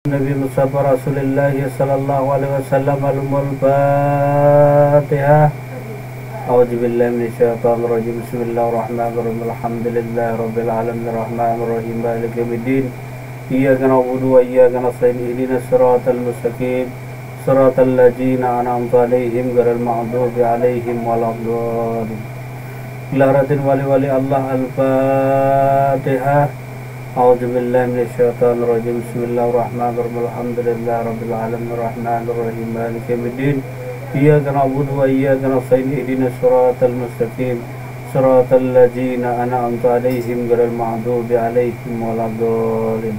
Nabi Mustafa Rasulullah sallallahu alaihi wasallam al-Fatihah. A'udzubillahi minasyaitonir rajim. Bismillahirrahmanirrahim. Alhamdulillahi rabbil alamin arrahmanir rahim maliki yaumiddin. Iyyaka na'budu wa iyyaka nasta'in. Ihdinas siratal mustaqim. Siratal ladzina an'amta 'alaihim ghairil maghdubi 'alaihim waladdallin. Laratin wali Allah al-Fatihah. A'udzubillahi minasyaitonir rajim. Bismillahirrahmanirrahim. Alhamdulillahi rabbil alamin arrahmanir rahim maliki yaumiddin. Iyyaka na'budu wa iyyaka nasta'in. Ihdinas siratal mustaqim. Siratal ladzina an'amta 'alaihim ghairil maghdubi 'alaihim waladdallin.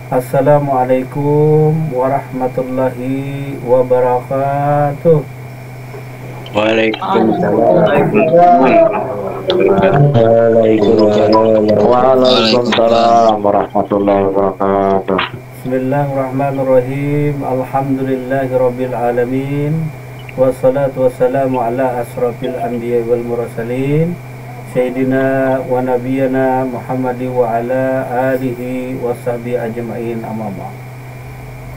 Assalamualaikum warahmatullahi wabarakatuh. Waalaikumsalam warahmatullahi wabarakatuh. Bismillahirrahmanirrahim. Alhamdulillahirabbil alamin. Wassalatu wassalamu ala asrafil anbiya wal mursalin Sayyidina wa nabiyana Muhammad wa ala alihi wa sahbihi ajma'in, amma ba'd.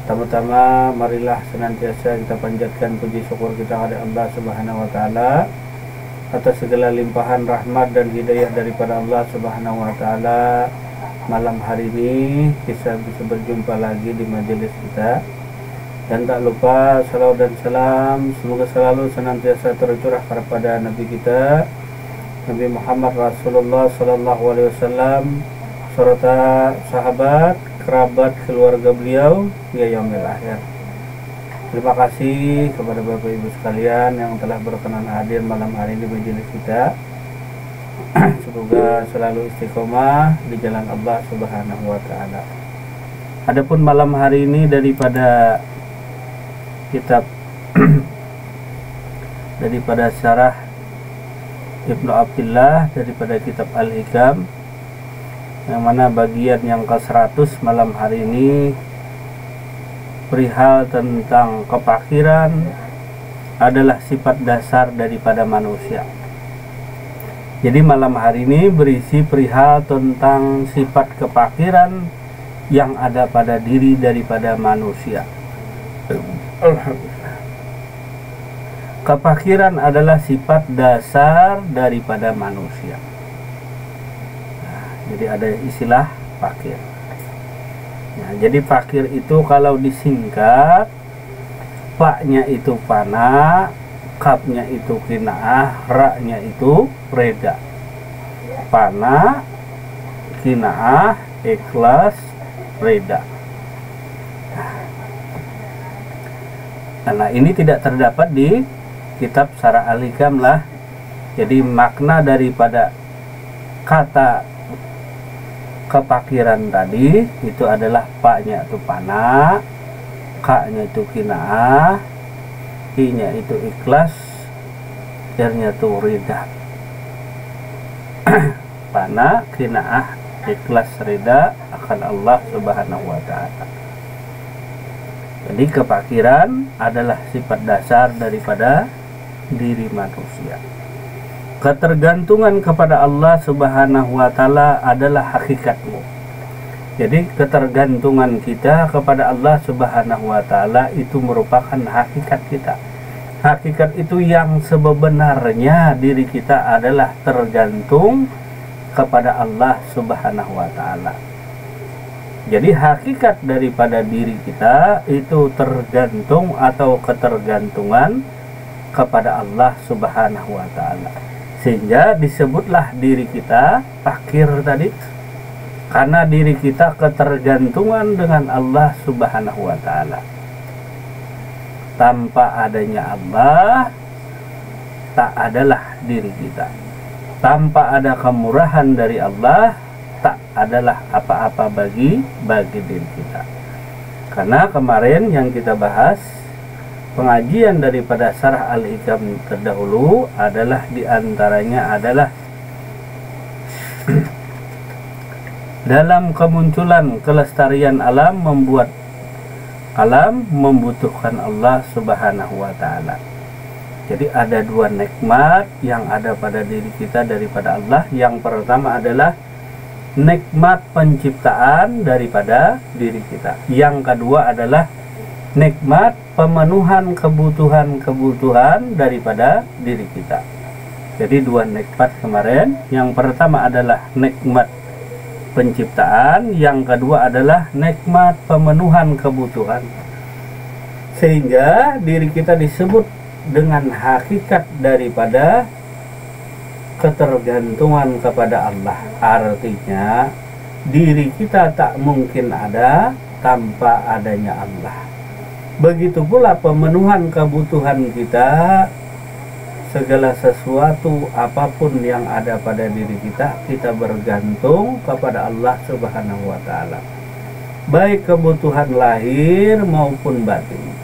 Pertama-tama marilah senantiasa kita panjatkan puji syukur kita kepada Allah Subhanahu wa taala atas segala limpahan rahmat dan hidayah daripada Allah Subhanahu wa taala. Malam hari ini kita bisa berjumpa lagi di majelis kita. Dan tak lupa salawat dan salam semoga selalu senantiasa tercurah kepada Nabi kita Nabi Muhammad Rasulullah sallallahu alaihi wasallam serta sahabat, kerabat, keluarga beliau hingga yaumil akhir. Terima kasih kepada Bapak Ibu sekalian yang telah berkenan hadir malam hari ini majelis kita. Semoga selalu istiqomah di jalan Allah Subhanahu wa taala. Adapun malam hari ini daripada kitab daripada syarah Ibnu Abdillah daripada kitab Al-Hikam, yang mana bagian yang ke-100 malam hari ini perihal tentang kepakiran adalah sifat dasar daripada manusia. Jadi malam hari ini berisi perihal tentang sifat kepakiran yang ada pada diri daripada manusia. Kepakiran adalah sifat dasar daripada manusia. Jadi ada istilah fakir. Jadi fakir itu kalau disingkat, faknya itu fana, kafnya itu qinaah, ra-nya itu reda. Fana, qinaah, ikhlas, reda. Nah, ini tidak terdapat di kitab Syarah Al-Hikam lah. Jadi makna daripada kata kepakiran tadi itu adalah paknya itu pana, kaknya itu qinaah, i-nya itu ikhlas, r-nya itu rida. Pana, qinaah, ikhlas, rida akan Allah Subhanahu wa taala. Jadi kepakiran adalah sifat dasar daripada diri manusia. Ketergantungan kepada Allah Subhanahu wa taala adalah hakikatmu. Jadi ketergantungan kita kepada Allah Subhanahu wa taala itu merupakan hakikat kita. Hakikat itu yang sebenarnya diri kita adalah tergantung kepada Allah Subhanahu wa taala. Jadi hakikat daripada diri kita itu tergantung atau ketergantungan kepada Allah Subhanahu wa taala. Sehingga disebutlah diri kita fakir tadi, karena diri kita ketergantungan dengan Allah Subhanahu wa taala. Tanpa adanya Allah, tak adalah diri kita. Tanpa ada kemurahan dari Allah, tak adalah apa-apa bagi diri kita. Karena kemarin yang kita bahas, pengajian daripada Syarah Al-Hikam terdahulu adalah diantaranya adalah dalam kemunculan kelestarian alam membuat alam membutuhkan Allah Subhanahu wa taala. Jadi ada dua nikmat yang ada pada diri kita daripada Allah. Yang pertama adalah nikmat penciptaan daripada diri kita. Yang kedua adalah nikmat pemenuhan kebutuhan daripada diri kita. Jadi dua nikmat kemarin. Yang pertama adalah nikmat penciptaan, yang kedua adalah nikmat pemenuhan kebutuhan. Sehingga diri kita disebut dengan hakikat daripada ketergantungan kepada Allah. Artinya diri kita tak mungkin ada tanpa adanya Allah. Begitu pula pemenuhan kebutuhan kita, segala sesuatu apapun yang ada pada diri kita, kita bergantung kepada Allah Subhanahu wa Ta'ala, baik kebutuhan lahir maupun batin.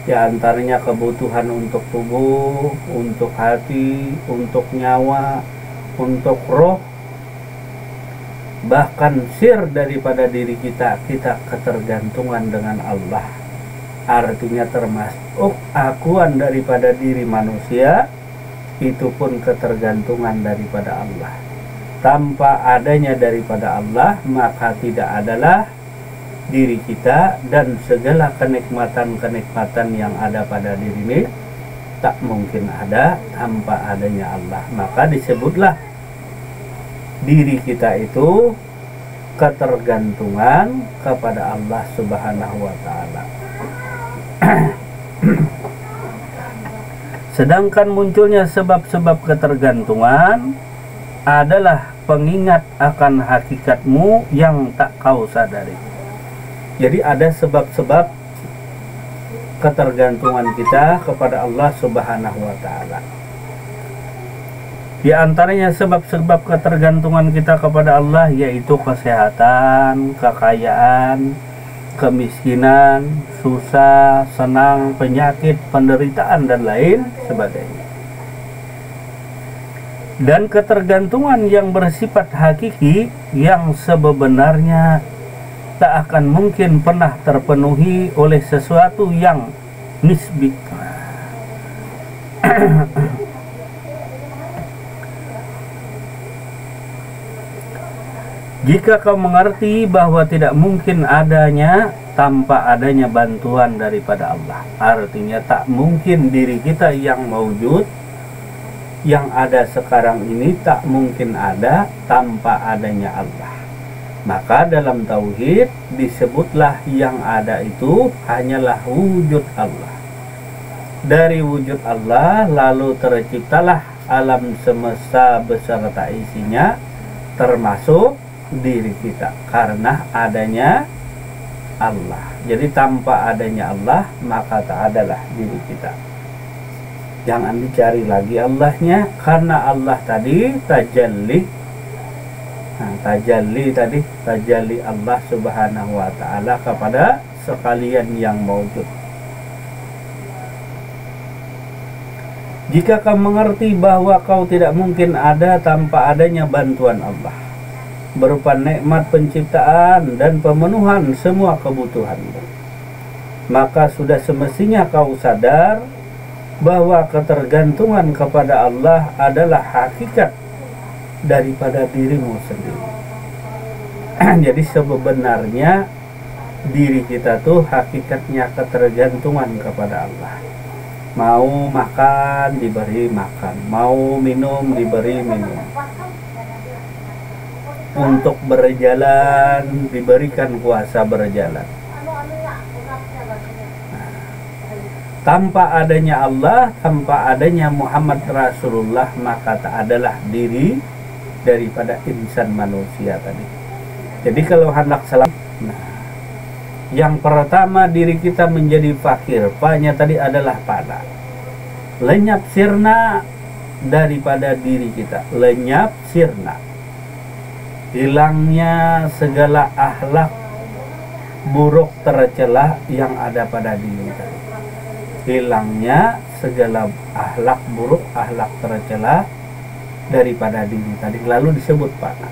Di antaranya kebutuhan untuk tubuh, untuk hati, untuk nyawa, untuk roh, bahkan sir daripada diri kita, kita ketergantungan dengan Allah. Artinya termasuk akuan daripada diri manusia, itu pun ketergantungan daripada Allah. Tanpa adanya daripada Allah, maka tidak adalah diri kita, dan segala kenikmatan-kenikmatan yang ada pada diri ini tak mungkin ada tanpa adanya Allah. Maka disebutlah diri kita itu ketergantungan kepada Allah Subhanahu wa Ta'ala. Sedangkan munculnya sebab-sebab ketergantungan adalah pengingat akan hakikatmu yang tak kau sadari. Jadi ada sebab-sebab ketergantungan kita kepada Allah Subhanahu wa Ta'ala. Di antaranya sebab-sebab ketergantungan kita kepada Allah yaitu kesehatan, kekayaan, kemiskinan, susah, senang, penyakit, penderitaan, dan lain sebagainya. Dan ketergantungan yang bersifat hakiki yang sebenarnya tak akan mungkin pernah terpenuhi oleh sesuatu yang nisbi. Jika kau mengerti bahwa tidak mungkin adanya tanpa adanya bantuan daripada Allah, artinya tak mungkin diri kita yang maujud, yang ada sekarang ini tak mungkin ada tanpa adanya Allah. Maka dalam tauhid disebutlah yang ada itu hanyalah wujud Allah. Dari wujud Allah lalu terciptalah alam semesta beserta isinya, termasuk diri kita, karena adanya Allah. Jadi tanpa adanya Allah maka tak adalah diri kita. Jangan dicari lagi Allahnya, karena Allah tadi tajalli. Tajalli Allah Subhanahu wa Ta'ala kepada sekalian yang maujud. Jika kau mengerti bahwa kau tidak mungkin ada tanpa adanya bantuan Allah, berupa nikmat penciptaan dan pemenuhan semua kebutuhanmu, maka sudah semestinya kau sadar bahwa ketergantungan kepada Allah adalah hakikat daripada dirimu sendiri. Jadi sebenarnya diri kita tuh hakikatnya ketergantungan kepada Allah. Mau makan diberi makan, mau minum diberi minum, untuk berjalan diberikan kuasa berjalan. Tanpa adanya Allah, tanpa adanya Muhammad Rasulullah, maka tak adalah diri daripada insan manusia tadi. Jadi kalau hendak salam, yang pertama diri kita menjadi fakir, paknya tadi adalah pada lenyap sirna daripada diri kita, lenyap sirna, hilangnya segala akhlak buruk tercela yang ada pada diri tadi, hilangnya segala akhlak buruk, akhlak tercela daripada diri tadi. Lalu disebut pada,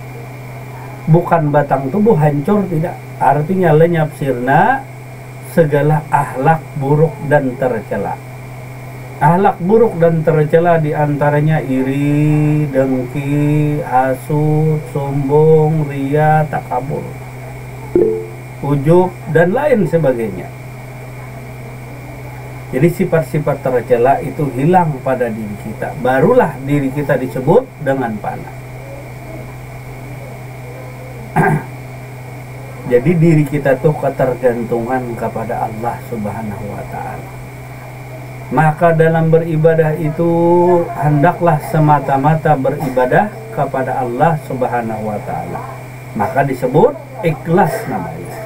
bukan batang tubuh hancur, tidak, artinya lenyap sirna segala akhlak buruk dan tercela. Akhlak buruk dan tercela diantaranya iri, dengki, hasut, sombong, ria, takabur, ujub, dan lain sebagainya. Jadi sifat-sifat tercela itu hilang pada diri kita. Barulah diri kita disebut dengan panah. Jadi diri kita tuh ketergantungan kepada Allah Subhanahu wa Ta'ala. Maka dalam beribadah itu hendaklah semata-mata beribadah kepada Allah Subhanahu wa Ta'ala. Maka disebut ikhlas namanya.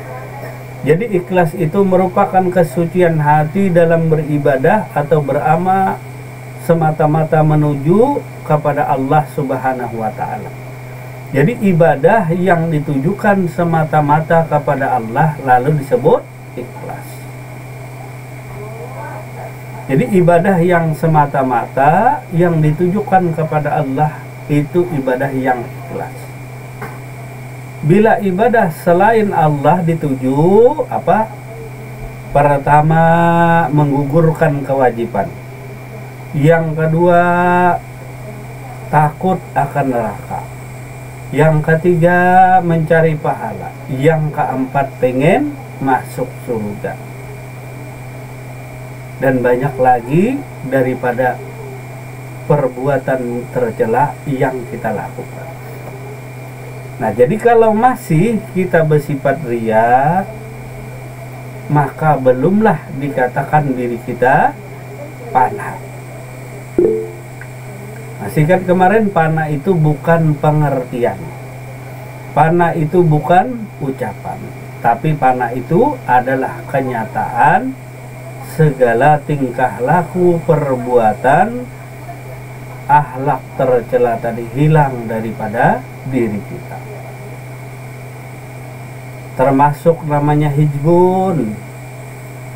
Jadi ikhlas itu merupakan kesucian hati dalam beribadah atau beramal semata-mata menuju kepada Allah Subhanahu wa Ta'ala. Jadi ibadah yang ditujukan semata-mata kepada Allah lalu disebut ikhlas. Jadi ibadah yang semata-mata yang ditujukan kepada Allah itu ibadah yang ikhlas. Bila ibadah selain Allah dituju apa? Pertama, menggugurkan kewajiban. Yang kedua, takut akan neraka. Yang ketiga, mencari pahala. Yang keempat, pengen masuk surga. Dan banyak lagi daripada perbuatan tercela yang kita lakukan. Nah, jadi kalau masih kita bersifat riya, maka belumlah dikatakan diri kita panah. Nah, singkat kemarin, panah itu bukan pengertian. Panah itu bukan ucapan. Tapi panah itu adalah kenyataan segala tingkah laku, perbuatan, akhlak tercela tadi hilang daripada diri kita. Termasuk namanya hijbun.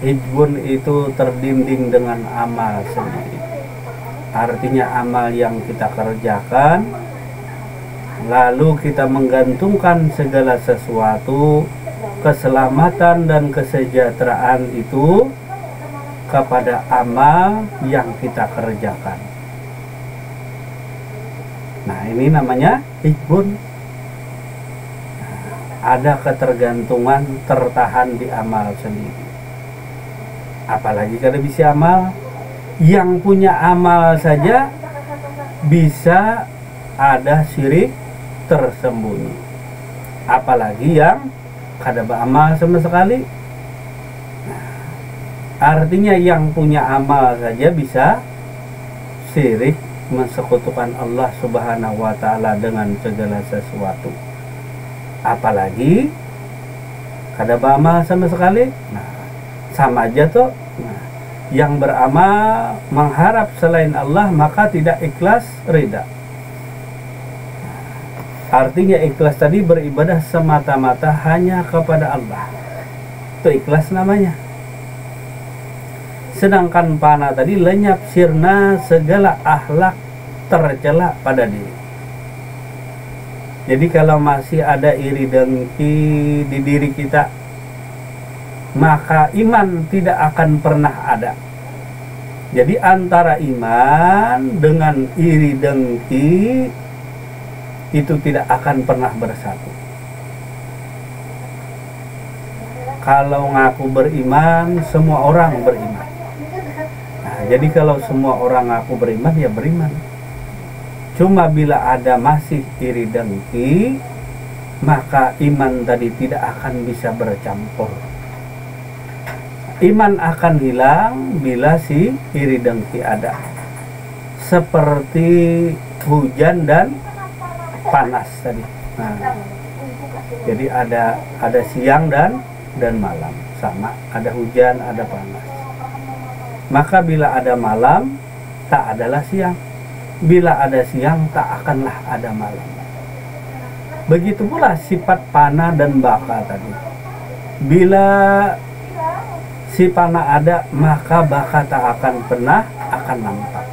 Hijbun itu terdinding dengan amal sendiri. Artinya amal yang kita kerjakan, lalu kita menggantungkan segala sesuatu, keselamatan dan kesejahteraan itu kepada amal yang kita kerjakan. Nah, ini namanya hijbun. Ada ketergantungan tertahan di amal sendiri. Apalagi kalau bisa amal, yang punya amal saja bisa ada syirik tersembunyi. Apalagi yang kada beramal sama sekali. Artinya yang punya amal saja bisa syirik, mensekutukan Allah Subhanahu wa Ta'ala dengan segala sesuatu. Apalagi kada beramal sama sekali. Nah, sama aja tuh. Nah, yang beramal mengharap selain Allah maka tidak ikhlas ridha. Artinya ikhlas tadi beribadah semata-mata hanya kepada Allah. Itu ikhlas namanya. Sedangkan panah tadi lenyap sirna segala akhlak tercela pada diri. Jadi kalau masih ada iri dengki di diri kita, maka iman tidak akan pernah ada. Jadi antara iman dengan iri dengki itu tidak akan pernah bersatu. Kalau ngaku beriman, semua orang beriman. Jadi kalau semua orang aku beriman, ya beriman. Cuma bila ada masih iri dengki, maka iman tadi tidak akan bisa bercampur. Iman akan hilang bila si iri dengki ada. Seperti hujan dan panas tadi. Nah, jadi ada siang dan malam, sama. Ada hujan, ada panas. Maka bila ada malam, tak adalah siang. Bila ada siang, tak akanlah ada malam. Begitu pula sifat panah dan baka tadi. Bila si panah ada, maka baka tak akan pernah akan nampak.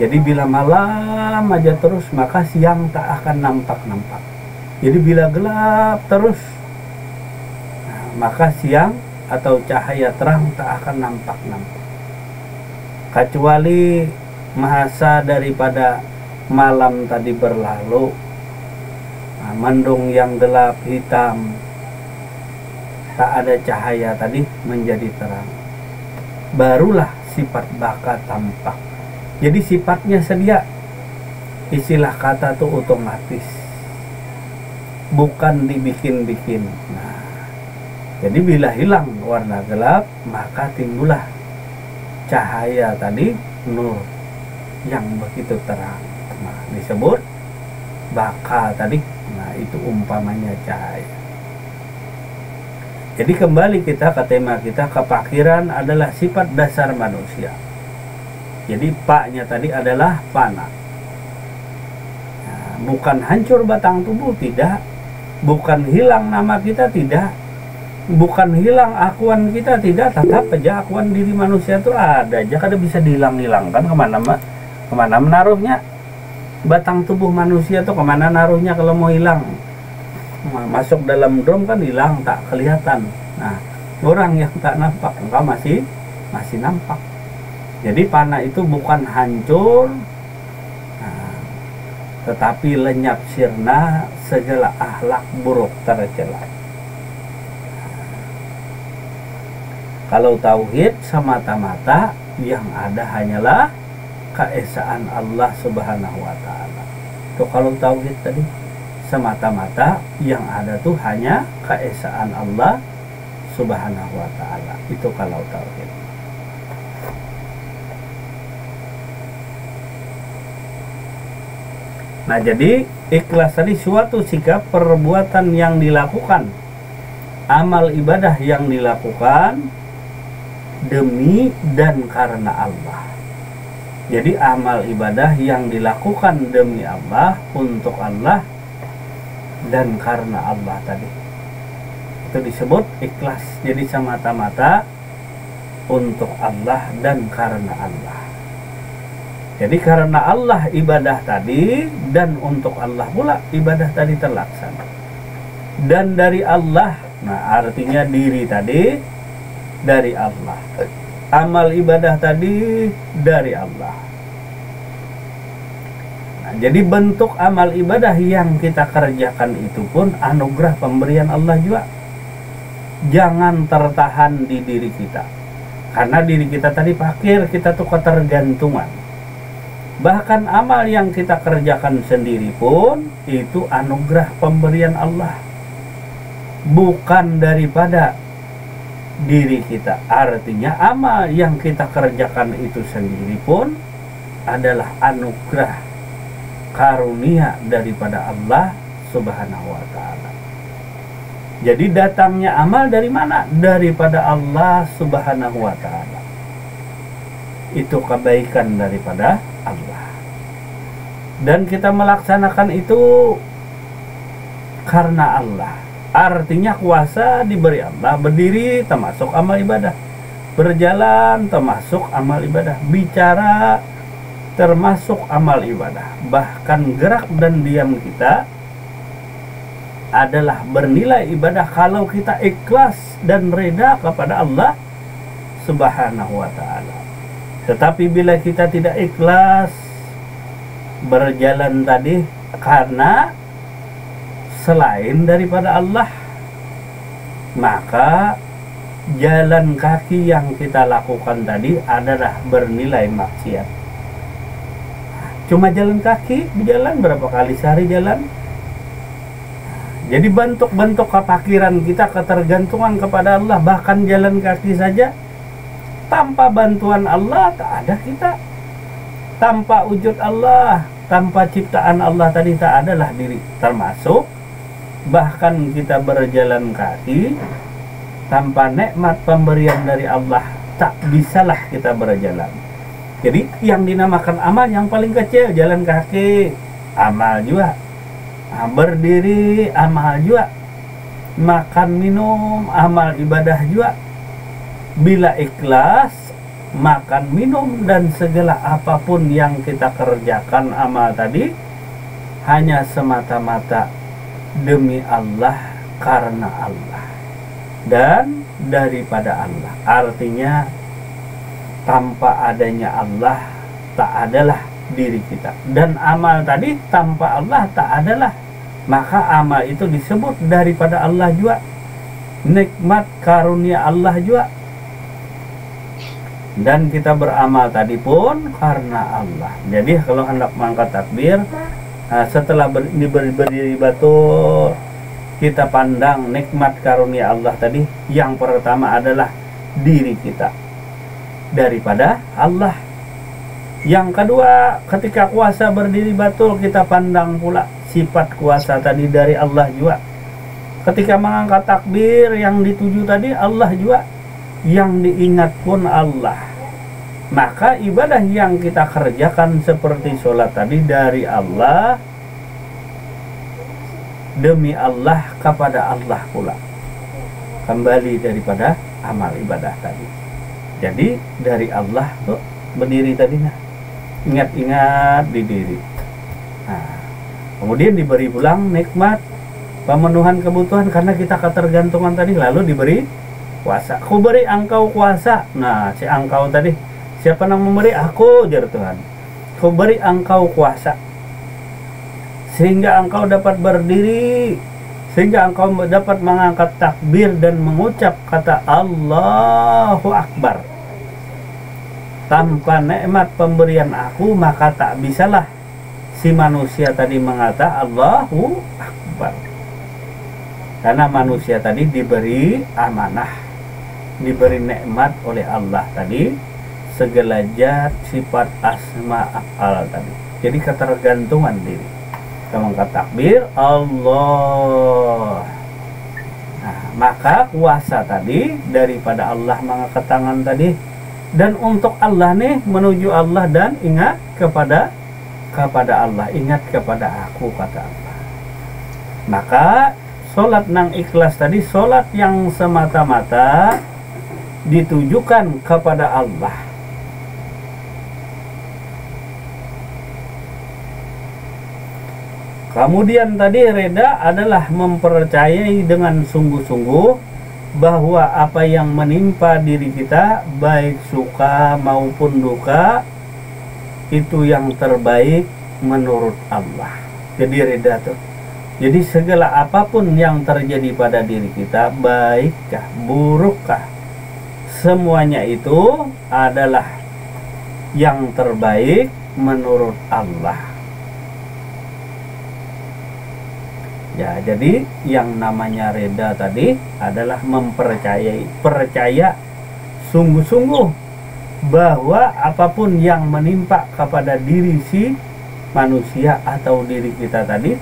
Jadi bila malam aja terus, maka siang tak akan nampak-nampak. Jadi bila gelap terus, maka siang atau cahaya terang tak akan nampak-nampak. kecuali masa daripada malam tadi berlalu, mendung yang gelap hitam, tak ada cahaya tadi menjadi terang, barulah sifat baka tampak. Jadi sifatnya sedia, istilah kata tuh otomatis, bukan dibikin-bikin. Nah, jadi bila hilang warna gelap, maka timbullah cahaya tadi, nur yang begitu terang. Nah, disebut baka tadi. Nah, itu umpamanya cahaya. Jadi kembali kita ke tema kita, kepakiran adalah sifat dasar manusia. Jadi paknya tadi adalah fana. Nah, bukan hancur batang tubuh, tidak. Bukan hilang nama kita, tidak. Bukan hilang akuan kita, tidak. Tetap aja akuan diri manusia itu ada aja, kada bisa dihilang-hilangkan. Kemana menaruhnya? Batang tubuh manusia tuh kemana naruhnya kalau mau hilang? Masuk dalam drum kan hilang, tak kelihatan. Nah, orang yang tak nampak, engkau masih nampak. Jadi panah itu bukan hancur, tetapi lenyap sirna segala akhlak buruk tercela. Kalau tauhid semata-mata yang ada hanyalah keesaan Allah Subhanahu wa Ta'ala. Itu kalau tauhid tadi semata-mata yang ada tuh hanya keesaan Allah Subhanahu wa Ta'ala. Itu kalau tauhid. Nah, jadi ikhlas tadi suatu sikap perbuatan yang dilakukan, amal ibadah yang dilakukan demi dan karena Allah. Jadi amal ibadah yang dilakukan demi Allah, untuk Allah dan karena Allah tadi, itu disebut ikhlas. Jadi semata-mata untuk Allah dan karena Allah. Jadi karena Allah ibadah tadi, dan untuk Allah pula ibadah tadi terlaksana. Dan dari Allah, nah artinya diri tadi dari Allah, amal ibadah tadi dari Allah. Nah, jadi bentuk amal ibadah yang kita kerjakan itu pun anugerah pemberian Allah juga. Jangan tertahan di diri kita, karena diri kita tadi fakir, kita tuh ketergantungan. Bahkan amal yang kita kerjakan sendiri pun itu anugerah pemberian Allah, bukan daripada diri kita. Artinya amal yang kita kerjakan itu sendiri pun adalah anugerah karunia daripada Allah Subhanahu wa Ta'ala. Jadi datangnya amal dari mana? Daripada Allah Subhanahu wa Ta'ala. Itu kebaikan daripada Allah. Dan kita melaksanakan itu karena Allah. Artinya kuasa diberi Allah. Berdiri termasuk amal ibadah, berjalan termasuk amal ibadah, bicara termasuk amal ibadah. Bahkan gerak dan diam kita adalah bernilai ibadah kalau kita ikhlas dan reda kepada Allah Subhanahu wa Ta'ala. Tetapi bila kita tidak ikhlas berjalan tadi karena selain daripada Allah, maka jalan kaki yang kita lakukan tadi adalah bernilai maksiat. Cuma jalan kaki, berjalan berapa kali sehari jalan. Jadi bentuk-bentuk kefakiran kita, ketergantungan kepada Allah, bahkan jalan kaki saja tanpa bantuan Allah tak ada kita. Tanpa wujud Allah, tanpa ciptaan Allah tadi tak adalah diri. Termasuk bahkan kita berjalan kaki tanpa nikmat pemberian dari Allah, tak bisalah kita berjalan. Jadi yang dinamakan amal yang paling kecil jalan kaki, amal juga. Berdiri amal juga. Makan minum amal ibadah juga. Bila ikhlas, makan minum dan segala apapun yang kita kerjakan amal tadi hanya semata-mata demi Allah, karena Allah dan daripada Allah. Artinya tanpa adanya Allah tak adalah diri kita. Dan amal tadi tanpa Allah tak adalah. Maka amal itu disebut daripada Allah juga, nikmat karunia Allah juga. Dan kita beramal tadi pun karena Allah. Jadi kalau hendak mengangkat takbir, setelah berdiri batul, kita pandang nikmat karunia Allah tadi. Yang pertama adalah diri kita daripada Allah. Yang kedua, ketika kuasa berdiri batul, kita pandang pula sifat kuasa tadi dari Allah juga. Ketika mengangkat takbir, yang dituju tadi Allah juga, yang diingat pun Allah. Maka ibadah yang kita kerjakan seperti sholat tadi dari Allah, demi Allah, kepada Allah pula, kembali daripada amal ibadah tadi. Jadi dari Allah tuh berdiri tadi, nah ingat-ingat di diri. Nah, kemudian diberi pulang nikmat pemenuhan kebutuhan karena kita ketergantungan tadi, lalu diberi kuasa. Ku beri engkau kuasa. Nah, si engkau tadi, siapa yang memberi? Aku, jar Tuhan. Ku beri engkau kuasa sehingga engkau dapat berdiri, sehingga engkau dapat mengangkat takbir dan mengucap kata Allahu Akbar. Tanpa nikmat pemberian aku, maka tak bisalah si manusia tadi mengata Allahu Akbar. Karena manusia tadi diberi amanah, diberi nikmat oleh Allah tadi, segala zat, sifat, asma, af'al tadi. Jadi ketergantungan diri. Kita mengangkat takbir Allah. Nah, maka kuasa tadi daripada Allah mengangkat tangan tadi, dan untuk Allah nih, menuju Allah dan ingat kepada Allah, ingat kepada aku, kata Allah. Maka sholat nang ikhlas tadi, sholat yang semata-mata ditujukan kepada Allah. Kemudian tadi reda adalah mempercayai dengan sungguh-sungguh bahwa apa yang menimpa diri kita, baik suka maupun duka, itu yang terbaik menurut Allah. Jadi reda tuh. Jadi segala apapun yang terjadi pada diri kita, baikkah, burukkah, semuanya itu adalah yang terbaik menurut Allah. Ya, jadi yang namanya reda tadi adalah percaya sungguh-sungguh bahwa apapun yang menimpa kepada diri si manusia atau diri kita tadi,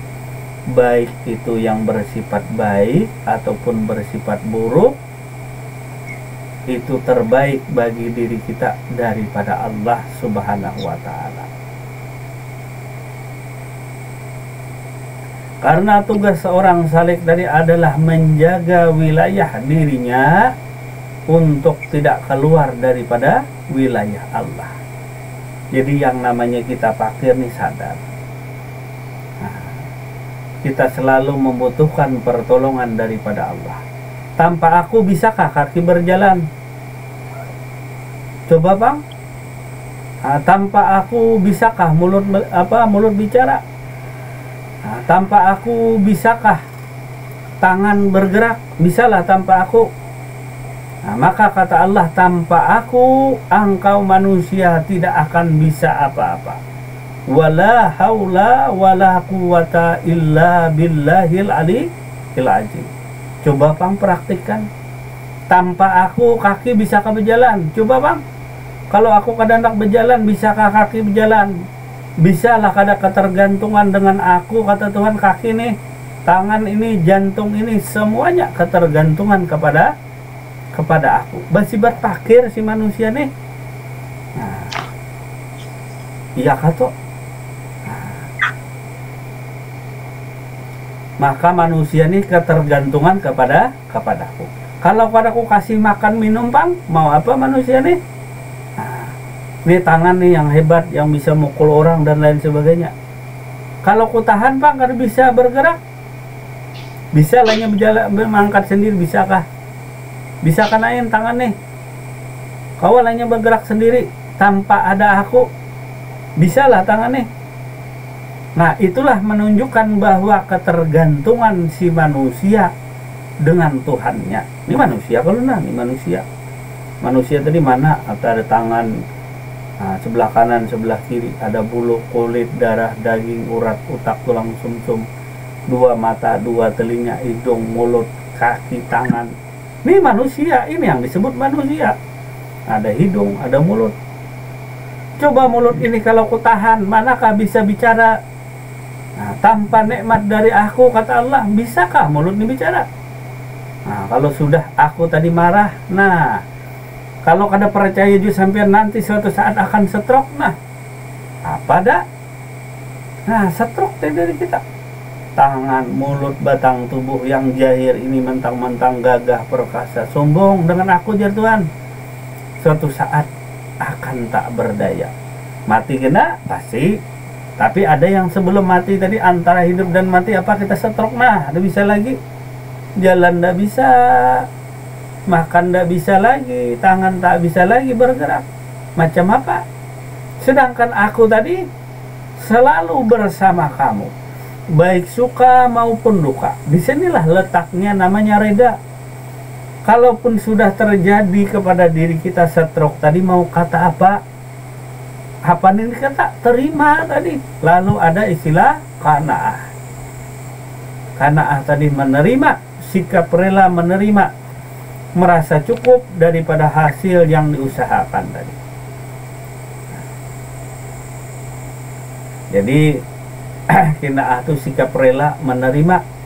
baik itu yang bersifat baik ataupun bersifat buruk, itu terbaik bagi diri kita daripada Allah Subhanahu wa Ta'ala. Karena tugas seorang salik tadi adalah menjaga wilayah dirinya untuk tidak keluar daripada wilayah Allah. Jadi yang namanya kita fakir nih sadar. Nah, kita selalu membutuhkan pertolongan daripada Allah. Tanpa aku bisakah kaki berjalan? Coba bang. Nah, tanpa aku bisakah mulut bicara? Nah, tanpa aku bisakah tangan bergerak? Bisalah tanpa aku. Nah, maka kata Allah, tanpa aku engkau manusia tidak akan bisa apa-apa. Wala haula wala quwata illa billahil aliyil azim. Coba bang praktikkan. Tanpa aku kaki bisakah berjalan? Coba bang. Kalau aku kadang tak berjalan, bisakah kaki berjalan? Bisalah, kada ketergantungan dengan aku, kata Tuhan. Kaki nih, tangan ini, jantung ini, semuanya ketergantungan kepada aku. Masih berpakir si manusia nih. Nah, iya kata. Nah, maka manusia nih ketergantungan kepada aku. Kalau padaku kasih makan minum bang, mau apa manusia nih? Ini tangan nih yang hebat, yang bisa mukul orang dan lain sebagainya. Kalau ku tahan bang, kan bisa bergerak. Bisa lahnya berjalan, mengangkat sendiri, bisakah? Bisakah naik tangan nih? Kau hanya bergerak sendiri tanpa ada aku, bisalah tangannya. Nah, itulah menunjukkan bahwa ketergantungan si manusia dengan Tuhannya. Ini manusia kalau ini manusia. Manusia tadi mana? Ada tangan, sebelah kanan, sebelah kiri, ada bulu, kulit, darah, daging, urat, otak, tulang, sumsum, dua mata, dua telinga, hidung, mulut, kaki, tangan. Ini manusia, ini yang disebut manusia. Ada hidung, ada mulut. Coba mulut ini kalau ku tahan, manakah bisa bicara? Nah, tanpa nikmat dari aku, kata Allah, bisakah mulut ini bicara? Nah, kalau sudah aku tadi marah, nah, kalau kada percaya juga sampai nanti suatu saat akan stroke, nah, apa dah? Nah, stroke dari kita. Tangan, mulut, batang tubuh yang jahir ini mentang-mentang gagah perkasa, sombong dengan aku jar Tuhan. Suatu saat akan tak berdaya. Mati kena pasti, tapi ada yang sebelum mati tadi, antara hidup dan mati, apa kita stroke? Nah, ada bisa lagi, jalan tidak bisa, makan tidak bisa lagi, tangan tak bisa lagi bergerak. Macam apa? Sedangkan aku tadi selalu bersama kamu, baik suka maupun duka. Disinilah letaknya namanya reda. Kalaupun sudah terjadi kepada diri kita stroke tadi, mau kata apa? Apa nih kata? Terima tadi. Lalu ada istilah qanaah. Qanaah tadi menerima, sikap rela menerima, merasa cukup daripada hasil yang diusahakan tadi. Jadi qanaah itu sikap rela menerima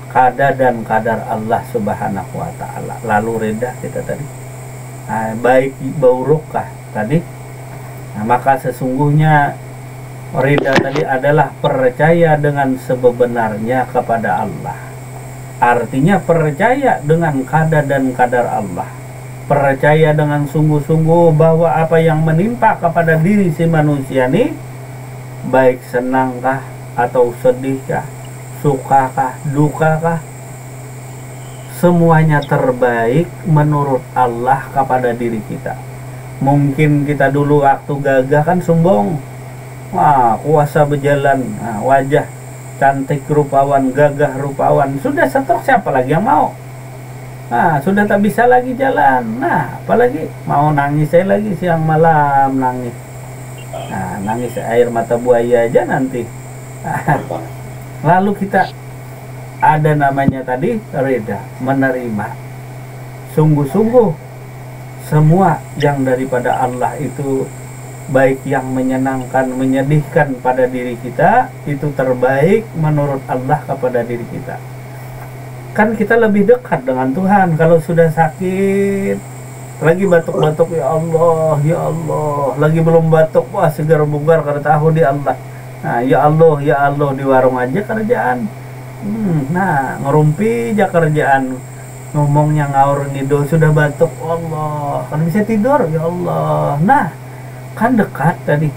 qada dan kadar Allah Subhanahu wa ta'ala. Lalu reda kita tadi, baik burukah tadi. Nah, maka sesungguhnya reda tadi adalah percaya dengan sebenarnya kepada Allah. Artinya percaya dengan qada dan kadar Allah, percaya dengan sungguh-sungguh bahwa apa yang menimpa kepada diri si manusia ini, baik senangkah atau sedihkah, sukakah, dukakah, semuanya terbaik menurut Allah kepada diri kita. Mungkin kita dulu waktu gagah kan sombong, wah kuasa berjalan, nah, wajah cantik rupawan, gagah rupawan, sudah stroke siapa lagi yang mau? Nah, sudah tak bisa lagi jalan, nah apalagi mau nangis saya lagi siang malam nangis. Nah, nangis air mata buaya aja nanti. Lalu kita ada namanya tadi reda, menerima sungguh-sungguh semua yang daripada Allah itu, baik yang menyenangkan, menyedihkan pada diri kita, itu terbaik menurut Allah kepada diri kita. Kan kita lebih dekat dengan Tuhan. Kalau sudah sakit, lagi batuk-batuk, ya Allah, ya Allah, lagi belum batuk, wah segar bugar karena tahu di Allah. Nah, ya Allah di warung aja kerjaan. Nah, ngerumpi aja kerjaan. Ngomongnya ngawur ngidul, sudah batuk, Allah, kan bisa tidur, ya Allah. Nah, kan dekat tadi.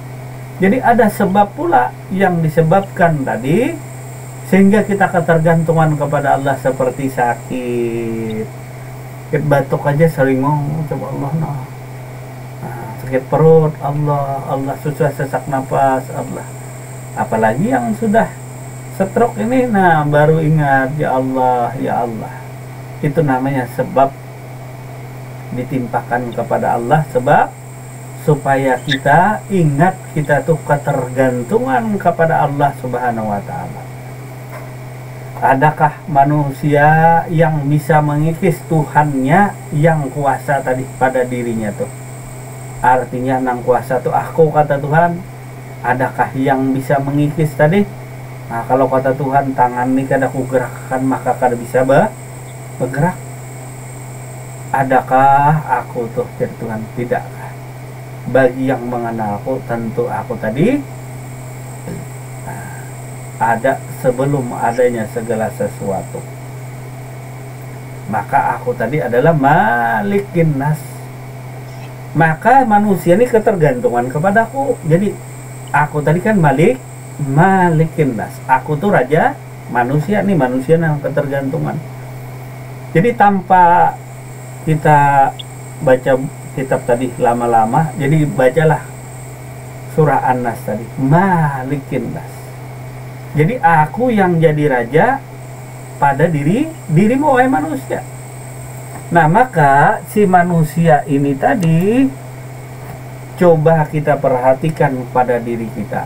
Jadi ada sebab pula yang disebabkan tadi, sehingga kita ketergantungan kepada Allah seperti sakit. Sakit batuk aja sering ngomong, coba Allah, nah. Sakit perut, Allah, susah sesak napas, Allah. Apalagi yang sudah stroke ini, nah baru ingat, ya Allah, ya Allah. Itu namanya sebab ditimpakan kepada Allah, sebab supaya kita ingat kita tuh ketergantungan kepada Allah Subhanahu wa ta'ala. Adakah manusia yang bisa mengikis Tuhannya yang kuasa tadi pada dirinya tuh? Artinya nang kuasa tuh aku, kata Tuhan. Adakah yang bisa mengikis tadi? Nah, kalau kata Tuhan, tangan ini kada ku gerakkan maka kada bisa bergerak. Adakah aku tuh jadi Tuhan? Tidak. Bagi yang mengenalku, tentu aku tadi ada sebelum adanya segala sesuatu. Maka aku tadi adalah malikin nas. Maka manusia ini ketergantungan kepadaku. Jadi aku tadi kan malikin nas. Aku tuh raja manusia nih, manusia yang ketergantungan. Jadi tanpa kita baca kitab tadi lama-lama, jadi bacalah surah An-Nas tadi, Malikin Nas. Jadi aku yang jadi raja pada dirimu wahai manusia. Nah, maka si manusia ini tadi coba kita perhatikan pada diri kita.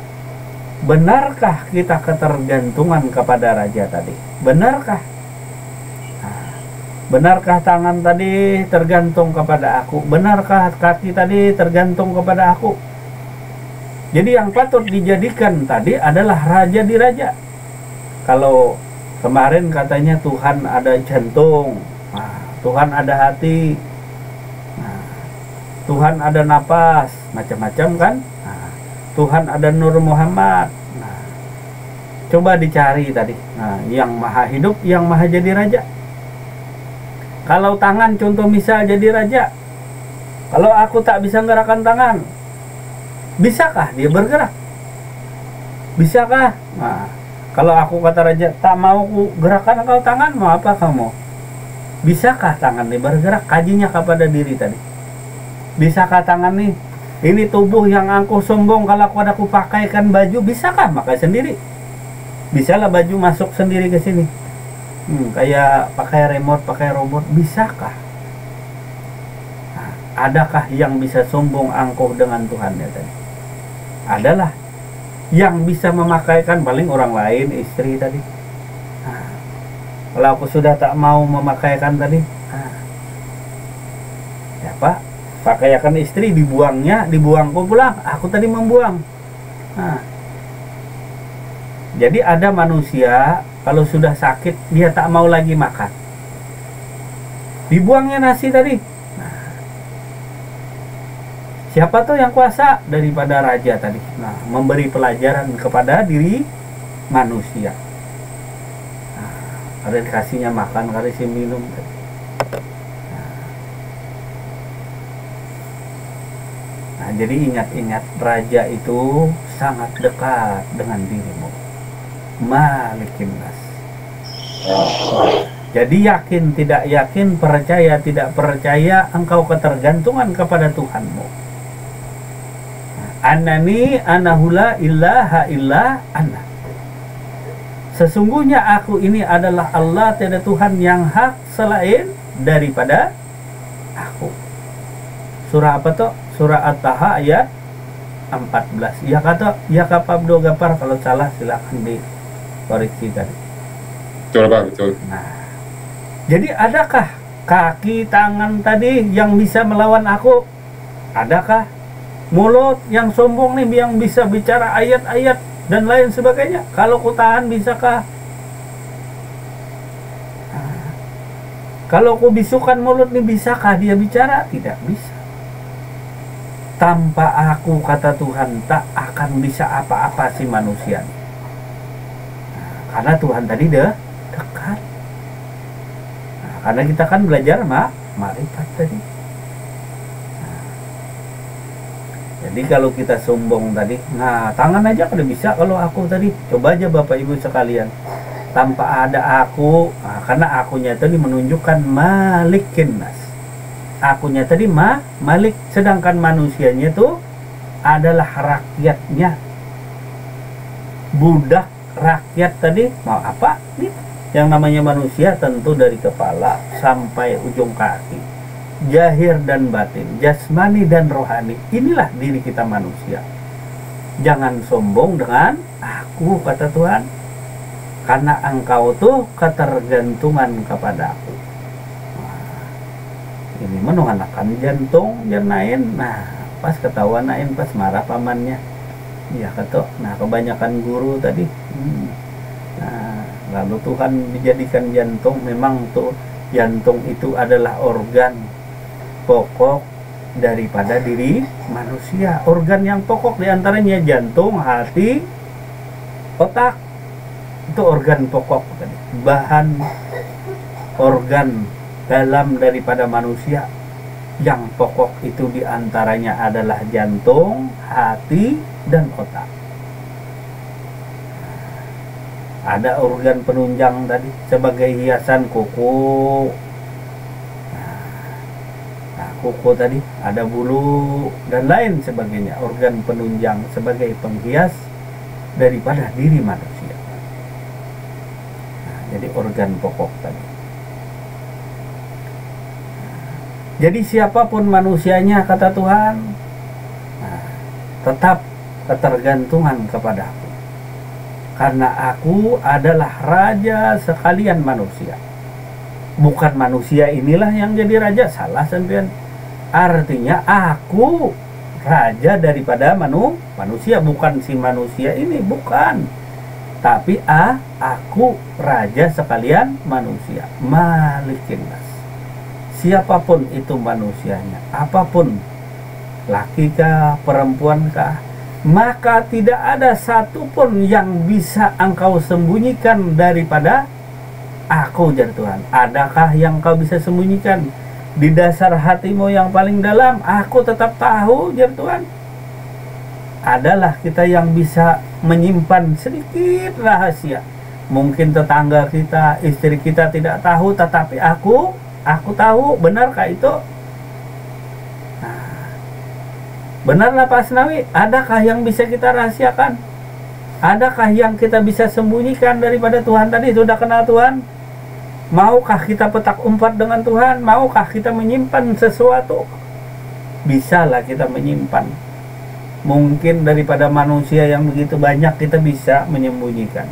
Benarkah kita ketergantungan kepada raja tadi? Benarkah? Benarkah tangan tadi tergantung kepada aku? Benarkah kaki tadi tergantung kepada aku? Jadi yang patut dijadikan tadi adalah raja di raja. Kalau kemarin katanya Tuhan ada jantung, Tuhan ada hati, Tuhan ada napas, macam-macam kan? Tuhan ada Nur Muhammad. Coba dicari tadi. Yang maha hidup, yang maha jadi raja. Kalau tangan contoh misal jadi raja, kalau aku tak bisa gerakan tangan, bisakah dia bergerak? Bisakah? Nah, kalau aku kata raja, tak mau ku gerakan kau tangan, mau apa kamu? Bisakah tangan ini bergerak? Kajinya kepada diri tadi. Bisakah tangan nih? Ini tubuh yang aku sombong, kalau aku pakaikan baju, bisakah pakai sendiri? Bisalah baju masuk sendiri ke sini. Kayak pakai remote, pakai robot, bisakah? Nah, adakah yang bisa sombong angkuh dengan Tuhannya tadi? Adalah. Yang bisa memakaikan paling orang lain, istri tadi. Nah, kalau aku sudah tak mau memakaikan tadi, ya Pak, pakaikan istri, dibuangku pulang, aku tadi membuang. Nah, jadi ada manusia kalau sudah sakit dia tak mau lagi makan, dibuangnya nasi tadi. Nah, siapa tuh yang kuasa daripada raja tadi? Nah, memberi pelajaran kepada diri manusia. Nah, ada dikasihnya makan, kasih minum tadi. Nah, jadi ingat-ingat, raja itu sangat dekat dengan dirimu. Malikin Nas. Jadi yakin tidak yakin, percaya tidak percaya, engkau ketergantungan kepada Tuhanmu. Anani anahula ilaha illa ana. Sesungguhnya aku ini adalah Allah, tiada Tuhan yang hak selain daripada aku. Surah apa tuh? Surah At-Taha ayat 14. Ya kata, ya kapabdo gapar, kalau salah silakan dikoreksi tadi. Betul Pak, betul. Nah, jadi adakah kaki tangan tadi yang bisa melawan aku? Adakah mulut yang sombong nih yang bisa bicara ayat-ayat dan lain sebagainya? Kalau ku tahan, bisakah? Nah, kalau ku bisukan mulut nih, bisakah dia bicara? Tidak bisa. Tanpa aku, kata Tuhan, tak akan bisa apa-apa si manusia. Nah, karena Tuhan tadi dekat. Nah, karena kita kan belajar ma'rifat tadi. Nah, jadi kalau kita sombong tadi, nah tangan aja kada bisa kalau aku tadi. Coba aja Bapak Ibu sekalian, tanpa ada aku, nah, karena akunya tadi menunjukkan Malikin Nas. Akunya tadi Malik, sedangkan manusianya itu adalah rakyatnya, budak rakyat tadi. Mau apa nih? Yang namanya manusia tentu dari kepala sampai ujung kaki, zahir dan batin, jasmani dan rohani. Inilah diri kita manusia. Jangan sombong dengan aku, kata Tuhan, karena engkau tuh ketergantungan kepada aku. Ini menuhanakan jantung yang lain. Nah, pas ketahuan lain, pas marah pamannya, ya kata. Nah, kebanyakan guru tadi. Nah, lalu Tuhan dijadikan jantung. Memang tuh jantung itu adalah organ pokok daripada diri manusia. Organ yang pokok diantaranya jantung, hati, otak. Itu organ pokok tadi. Bahan organ dalam daripada manusia yang pokok itu diantaranya adalah jantung, hati, dan otak. Ada organ penunjang tadi sebagai hiasan kuku. kuku tadi, ada bulu dan lain sebagainya, organ penunjang sebagai penghias daripada diri manusia. Nah, jadi organ pokok tadi. Jadi siapapun manusianya kata Tuhan, nah, tetap ketergantungan kepada Aku, karena Aku adalah raja sekalian manusia. Bukan manusia inilah yang jadi raja, salah sampean. Artinya Aku raja daripada manusia, bukan si manusia ini, bukan. Tapi Aku raja sekalian manusia, Malikin Nas. Siapapun itu manusianya, apapun, laki kah, perempuan kah, maka tidak ada satupun yang bisa engkau sembunyikan daripada Aku, jar Tuhan. Adakah yang kau bisa sembunyikan di dasar hatimu yang paling dalam? Aku tetap tahu, jar Tuhan. Adalah kita yang bisa menyimpan sedikit rahasia. Mungkin tetangga kita, istri kita tidak tahu, tetapi aku tahu. Benarkah itu? Nah, benarlah Pak Asnawi, adakah yang bisa kita rahasiakan? Adakah yang kita bisa sembunyikan daripada Tuhan tadi? Sudah kenal Tuhan? Maukah kita petak umpat dengan Tuhan? Maukah kita menyimpan sesuatu? Bisalah kita menyimpan. Mungkin daripada manusia yang begitu banyak kita bisa menyembunyikan.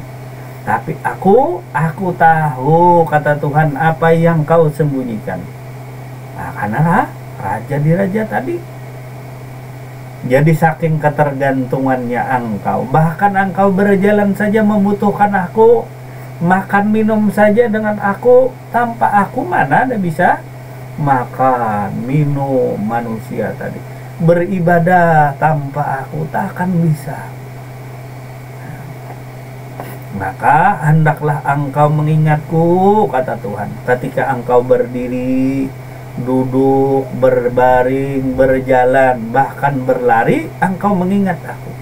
Tapi aku tahu, kata Tuhan, apa yang kau sembunyikan. Nah, karena raja di raja tadi. Jadi saking ketergantungannya engkau, bahkan engkau berjalan saja membutuhkan Aku, makan minum saja dengan Aku, tanpa Aku mana ada bisa makan minum manusia tadi. Beribadah tanpa Aku tak akan bisa. Maka hendaklah engkau mengingatku, kata Tuhan, ketika engkau berdiri, duduk, berbaring, berjalan, bahkan berlari, engkau mengingat Aku.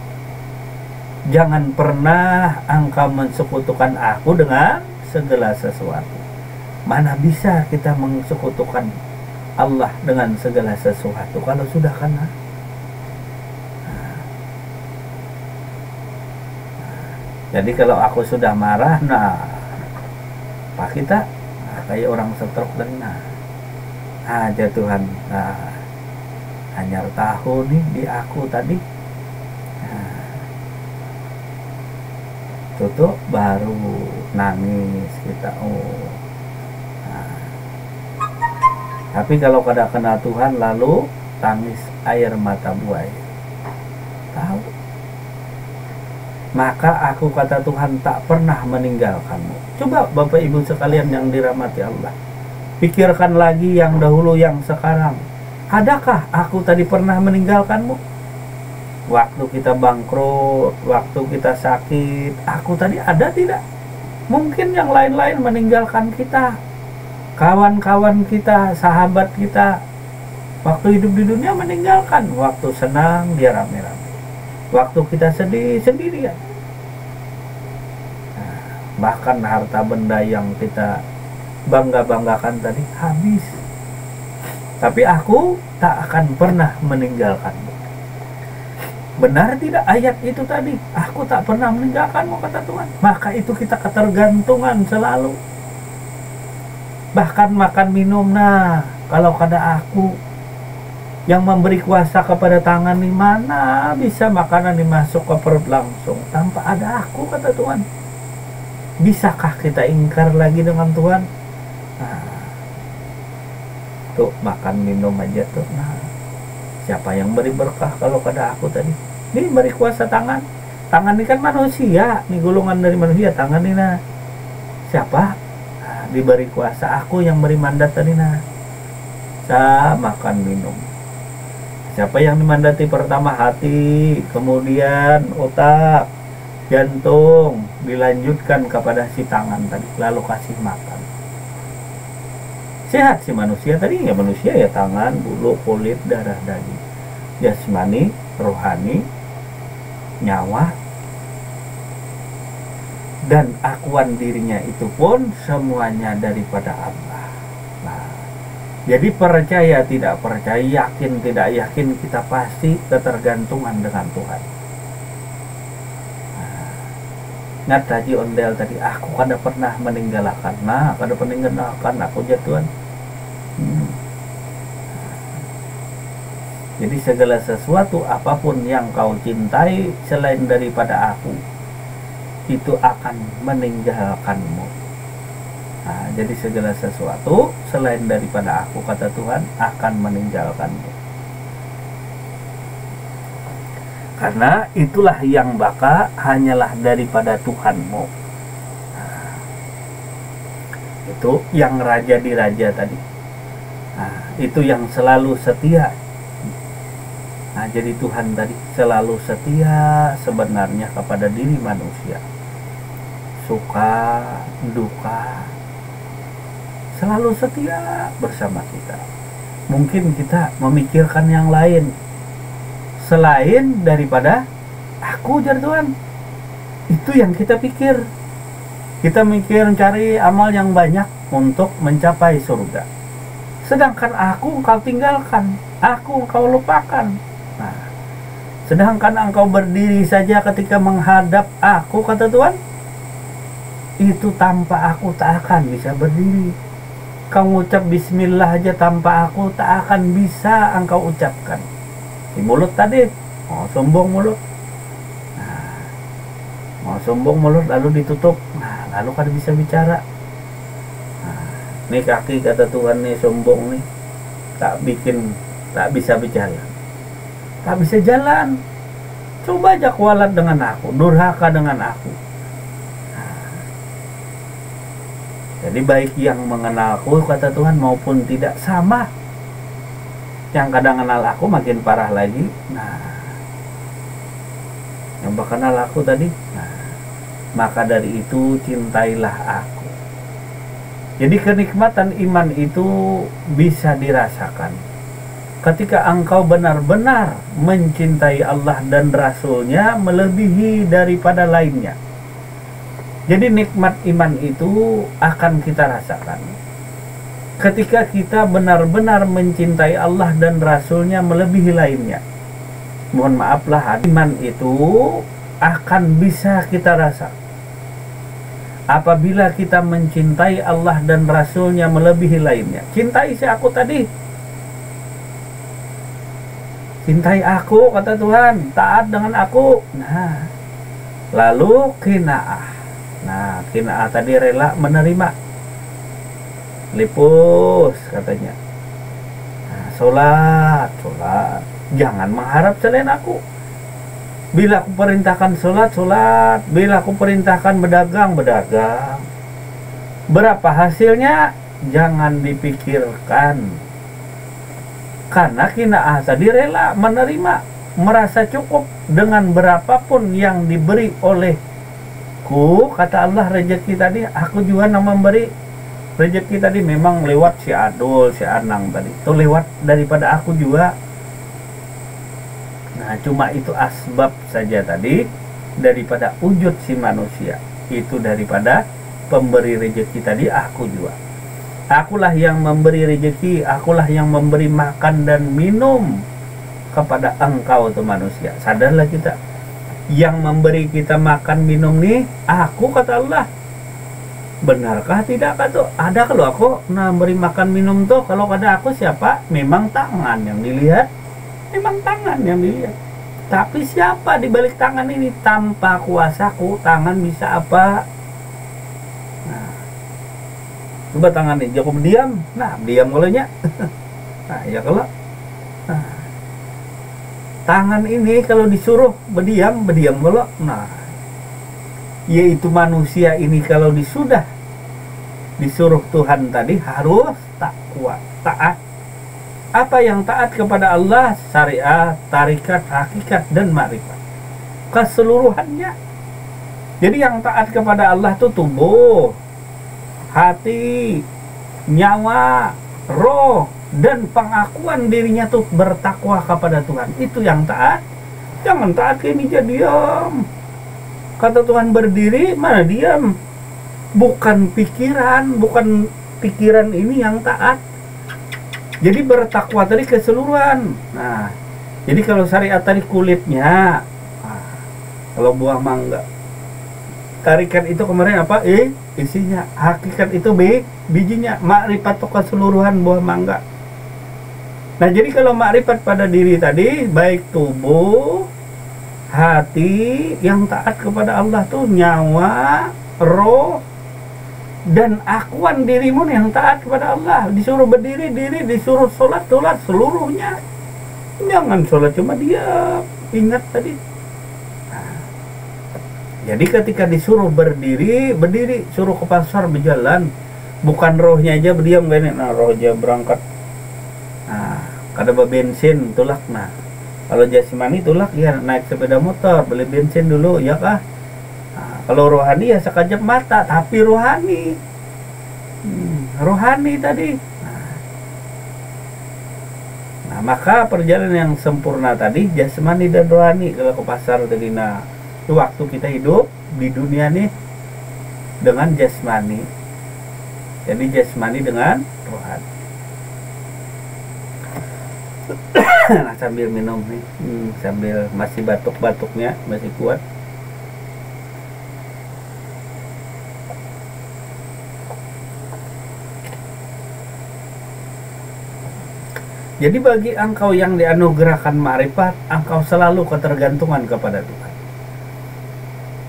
Jangan pernah engkau mensekutukan Aku dengan segala sesuatu. Mana bisa kita mensekutukan Allah dengan segala sesuatu kalau sudah kena? Jadi kalau aku sudah marah, nah Pak kita kayak orang stroke dan aja Tuhan, hanya tahu nih di aku tadi, tutup baru nangis kita. Tapi kalau kada kena Tuhan lalu tangis air mata buaya, tahu. Maka Aku, kata Tuhan, tak pernah meninggalkanmu. Coba Bapak Ibu sekalian yang dirahmati Allah, pikirkan lagi yang dahulu, yang sekarang. Adakah Aku tadi pernah meninggalkanmu? Waktu kita bangkrut, waktu kita sakit, Aku tadi ada tidak? Mungkin yang lain-lain meninggalkan kita, kawan-kawan kita, sahabat kita. Waktu hidup di dunia meninggalkan, waktu senang dia rame-rame, waktu kita sedih sendirian. Bahkan harta benda yang kita bangga-banggakan tadi habis. Tapi Aku tak akan pernah meninggalkanmu. Benar tidak ayat itu tadi? Aku tak pernah meninggalkanmu, kata Tuhan. Maka itu kita ketergantungan selalu. Bahkan makan minum, nah kalau kada Aku yang memberi kuasa kepada tangan, di mana bisa makanan dimasuk ke perut langsung tanpa ada Aku, kata Tuhan. Bisakah kita ingkar lagi dengan Tuhan? Tuh makan minum aja tuh. Siapa yang beri berkah kalau kada Aku tadi? Ini beri kuasa tangan. Tangan ini kan manusia, ini golongan dari manusia. Tangan ini siapa? Diberi kuasa, Aku yang beri mandat tadi. Saya makan minum. Siapa yang dimandati pertama? Hati, kemudian otak, jantung, dilanjutkan kepada si tangan tadi, lalu kasih makan. Sehat si manusia tadi, ya manusia ya tangan, bulu, kulit, darah, daging, jasmani, rohani, nyawa, dan akuan dirinya itu pun semuanya daripada Allah. Nah, Jadi percaya tidak percaya, yakin tidak yakin, kita pasti ketergantungan dengan Tuhan. Ngat haji ondel tadi, aku kada pernah meninggalkan, kada meninggalkan aku jatuhan. Jadi segala sesuatu apapun yang kau cintai selain daripada aku, itu akan meninggalkanmu. Nah, jadi segala sesuatu selain daripada aku, kata Tuhan, akan meninggalkanmu. Karena itulah yang baka hanyalah daripada Tuhanmu. Nah, itu yang raja di raja tadi. Nah, itu yang selalu setia. Nah, jadi Tuhan tadi selalu setia sebenarnya kepada diri manusia. Suka, duka, selalu setia bersama kita. Mungkin kita memikirkan yang lain selain daripada aku, jar Tuhan. Itu yang kita pikir. Kita mikir cari amal yang banyak untuk mencapai surga. Sedangkan aku engkau tinggalkan, aku engkau lupakan. Nah, sedangkan engkau berdiri saja ketika menghadap aku, kata Tuhan, itu tanpa aku tak akan bisa berdiri. Kau ucap bismillah aja tanpa aku tak akan bisa engkau ucapkan. Di mulut tadi, mau sombong mulut. Nah, mau sombong mulut lalu ditutup. Nah, lalu kan bisa bicara. Nah, nih kaki, kata Tuhan, nih sombong nih, tak bisa bicara. Tak bisa jalan. Coba aja kualat dengan aku, durhaka dengan aku. Nah, jadi baik yang mengenalku, kata Tuhan, maupun tidak, sama. Yang kadang kenal aku makin parah lagi. Nah, yang bakal kenal aku tadi, nah, maka dari itu cintailah aku. Jadi kenikmatan iman itu bisa dirasakan ketika engkau benar-benar mencintai Allah dan Rasul-Nya melebihi daripada lainnya. Jadi nikmat iman itu akan kita rasakan ketika kita benar-benar mencintai Allah dan Rasul-Nya melebihi lainnya. Mohon maaflah, iman itu akan bisa kita rasa apabila kita mencintai Allah dan Rasul-Nya melebihi lainnya. Cintai si aku tadi, cintai aku, kata Tuhan, taat dengan aku. Nah, lalu qinaah. Nah, qinaah tadi rela menerima. Lipus, katanya. Nah, sholat. Jangan mengharap selain aku. Bila aku perintahkan sholat. Bila aku perintahkan berdagang. Berapa hasilnya? Jangan dipikirkan. Karena qinaah tadi rela menerima, merasa cukup dengan berapapun yang diberi olehku. Kata Allah, rezeki tadi aku juga memberi. Rezeki tadi memang lewat si Adul, si Anang tadi, itu lewat daripada aku juga. Nah, cuma itu asbab saja tadi daripada wujud si manusia. Itu daripada pemberi rezeki tadi aku juga. Akulah yang memberi rezeki, akulah yang memberi makan dan minum kepada engkau tuh manusia. Sadarlah kita, yang memberi kita makan minum nih aku, kata Allah. Benarkah tidak, kata? Ada kalau aku beri makan minum tuh, kalau ada aku siapa? Memang tangan yang dilihat, memang tangan yang dilihat. Tapi siapa di balik tangan ini? Tanpa kuasaku, tangan bisa apa? Nah, coba tangan ini cukup diam. Nah, diam kalaunya. Nah, ya kalau tangan ini kalau disuruh berdiam kalau. Nah, yaitu manusia ini kalau disuruh Tuhan tadi harus takwa, taat. Apa yang taat kepada Allah? Syariat, tarikat, hakikat, dan makrifat, keseluruhannya. Jadi yang taat kepada Allah itu tubuh, hati, nyawa, roh, dan pengakuan dirinya tuh bertakwa kepada Tuhan. Itu yang taat. Jangan taat kayak ini jadi diam. Kata Tuhan berdiri, mana diam? Bukan pikiran ini yang taat. Jadi bertakwa tadi keseluruhan. Nah, jadi kalau syariat tadi kulitnya, nah, kalau buah mangga, tarikan itu kemarin apa? Isinya. Hakikat itu bijinya. Makrifat keseluruhan buah mangga. Nah, jadi kalau makrifat pada diri tadi, baik tubuh, hati yang taat kepada Allah tuh, nyawa, roh, dan akuan dirimu yang taat kepada Allah. Disuruh berdiri, disuruh sholat seluruhnya. Jangan sholat cuma diam. Ingat tadi. Nah, jadi ketika disuruh berdiri, suruh ke pasar berjalan. Bukan rohnya aja berdiam gini. Nah, rohnya berangkat. Nah, kada bensin tulak. Nah, kalau jasmani tulak ya naik sepeda motor, beli bensin dulu ya kah? Nah, kalau rohani ya sekejap mata, tapi rohani rohani tadi. Nah, maka perjalanan yang sempurna tadi jasmani dan rohani. Kalau ke pasar tadi, nah itu waktu kita hidup di dunia nih dengan jasmani, jadi jasmani dengan rohani. Nah, sambil minum nih, sambil masih batuk-batuknya masih kuat. Jadi bagi engkau yang dianugerahkan ma'rifat, engkau selalu ketergantungan kepada Tuhan.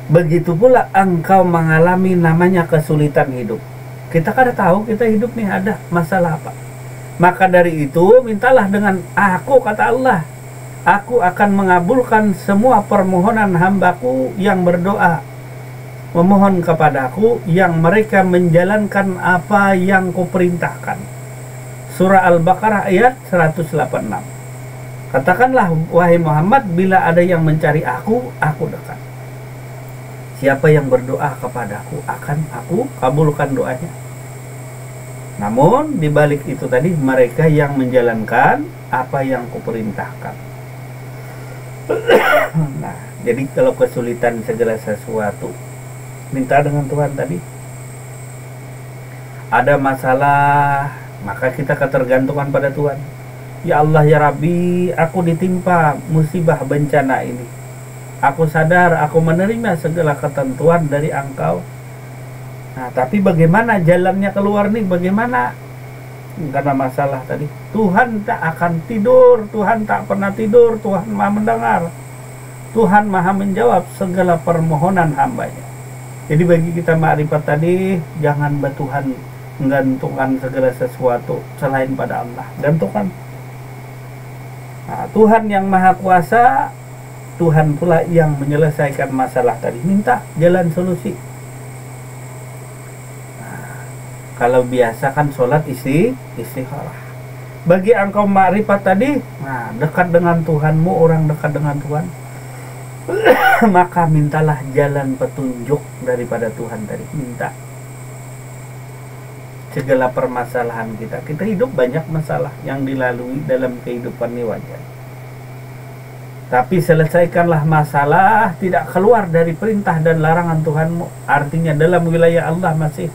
Begitu pula engkau mengalami namanya kesulitan hidup. Kita kada tahu kita hidup nih ada masalah apa. Maka dari itu mintalah dengan aku, kata Allah, aku akan mengabulkan semua permohonan hambaku yang berdoa, memohon kepadaku, yang mereka menjalankan apa yang kuperintahkan. Surah Al-Baqarah ayat 186. Katakanlah wahai Muhammad, bila ada yang mencari aku dekat. Siapa yang berdoa kepadaku akan aku kabulkan doanya. Namun dibalik itu tadi, mereka yang menjalankan apa yang kuperintahkan. Nah, jadi kalau kesulitan segala sesuatu, minta dengan Tuhan tadi. Ada masalah, maka kita ketergantungan pada Tuhan. Ya Allah ya Rabbi, aku ditimpa musibah bencana ini. Aku sadar aku menerima segala ketentuan dari Engkau. Nah, tapi bagaimana jalannya keluar nih? Bagaimana? Karena masalah tadi. Tuhan tak akan tidur, Tuhan tak pernah tidur, Tuhan Maha mendengar. Tuhan Maha menjawab segala permohonan hambanya. Jadi bagi kita makrifat tadi, jangan bertuhan menggantungkan segala sesuatu selain pada Allah. Gantungkan. Nah, Tuhan yang Maha Kuasa, Tuhan pula yang menyelesaikan masalah tadi. Minta jalan solusi. Nah, kalau biasa kan sholat istikharah. Bagi engkau makrifat tadi, nah, dekat dengan Tuhanmu, orang dekat dengan Tuhan, maka mintalah jalan petunjuk daripada Tuhan tadi. Minta segala permasalahan kita hidup banyak masalah yang dilalui dalam kehidupan ini, wajar. Tapi selesaikanlah masalah, tidak keluar dari perintah dan larangan Tuhanmu. Artinya dalam wilayah Allah masih.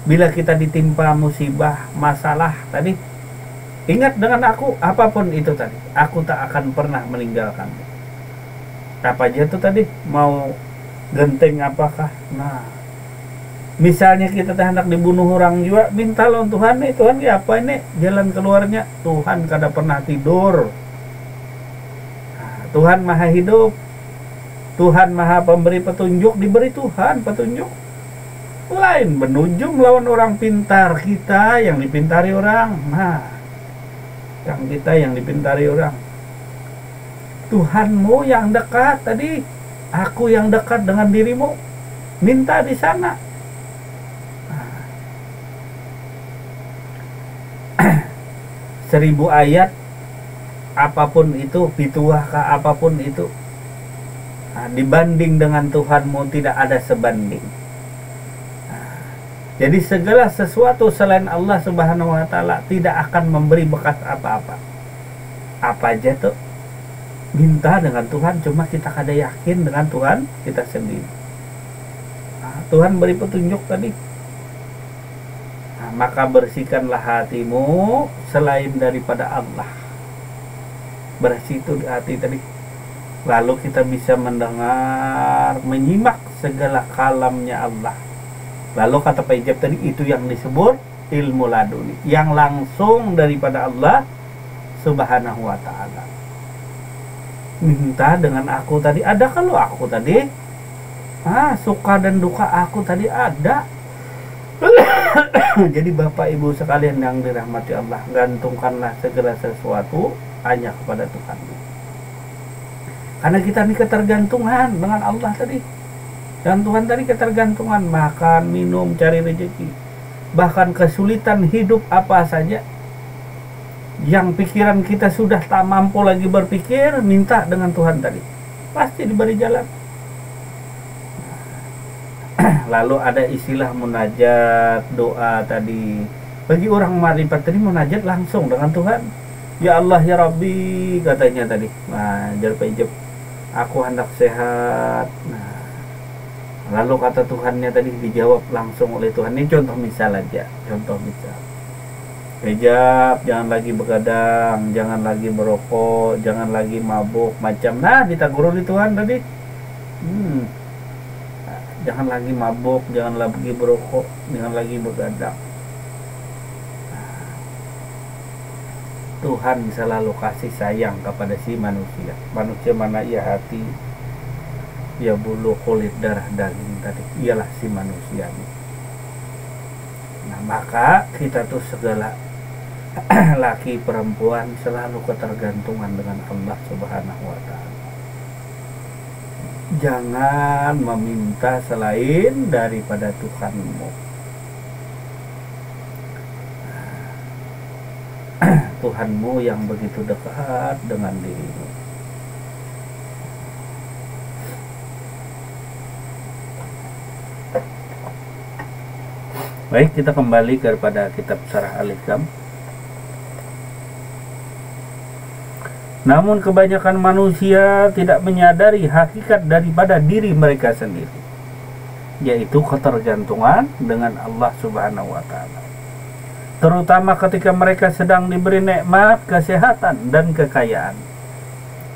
Bila kita ditimpa musibah, masalah tadi, ingat dengan aku, apapun itu tadi, aku tak akan pernah meninggalkanmu. Apa aja itu tadi, mau genteng apakah? Nah, misalnya kita hendak dibunuh orang juga, minta lawan Tuhan nih, Tuhan ya apa ini jalan keluarnya? Tuhan kada pernah tidur. Nah, Tuhan Maha hidup, Tuhan Maha pemberi petunjuk, diberi Tuhan petunjuk. Lain menujum lawan orang pintar, kita yang dipintari orang. Nah, yang kita yang dipintari orang. Tuhanmu yang dekat tadi, aku yang dekat dengan dirimu. Minta di sana. 1000 ayat apapun itu, pituah kah apapun itu, nah, dibanding dengan Tuhanmu tidak ada sebanding. Nah, jadi segala sesuatu selain Allah Subhanahu wa Ta'ala tidak akan memberi bekas apa-apa. Apa aja tuh minta dengan Tuhan, cuma kita kada yakin dengan Tuhan kita sendiri. Nah, Tuhan beri petunjuk tadi. Nah, maka bersihkanlah hatimu selain daripada Allah. Bersih itu hati tadi. Lalu kita bisa mendengar, menyimak segala kalamnya Allah. Lalu kata Pak Ijab tadi, itu yang disebut ilmu laduni, yang langsung daripada Allah Subhanahu wa ta'ala. Minta dengan aku tadi, ada kalau aku tadi suka dan duka aku tadi ada. Jadi Bapak Ibu sekalian yang dirahmati Allah, gantungkanlah segala sesuatu hanya kepada Tuhan. Karena kita ini ketergantungan dengan Allah tadi. Dan Tuhan tadi ketergantungan, makan, minum, cari rezeki. Bahkan kesulitan hidup apa saja yang pikiran kita sudah tak mampu lagi berpikir, minta dengan Tuhan tadi, pasti diberi jalan. Lalu ada istilah munajat, doa tadi. Bagi orang marifat tadi munajat langsung dengan Tuhan. Ya Allah ya Rabbi katanya tadi. Nah, Pak, aku hendak sehat. Nah, lalu kata Tuhannya tadi dijawab langsung oleh Tuhan. Ini contoh misal aja, contoh misal. Hijab, jangan lagi begadang, jangan lagi merokok, jangan lagi mabuk macam. Nah, ditegur di Tuhan tadi. Jangan lagi mabuk, jangan lagi merokok, jangan lagi begadang. Tuhan selalu kasih sayang kepada si manusia. Manusia mana ia hati, ia bulu, kulit, darah, daging tadi. Ialah si manusia. Nah, maka kita tuh segala laki perempuan selalu ketergantungan dengan Allah Subhanahu wa ta'ala. Jangan meminta selain daripada Tuhanmu. Tuhanmu yang begitu dekat dengan dirimu. Baik, kita kembali kepada kitab Syarah Al-Hikam. Namun kebanyakan manusia tidak menyadari hakikat daripada diri mereka sendiri, yaitu ketergantungan dengan Allah Subhanahu wa ta'ala. Terutama ketika mereka sedang diberi nikmat, kesehatan, dan kekayaan.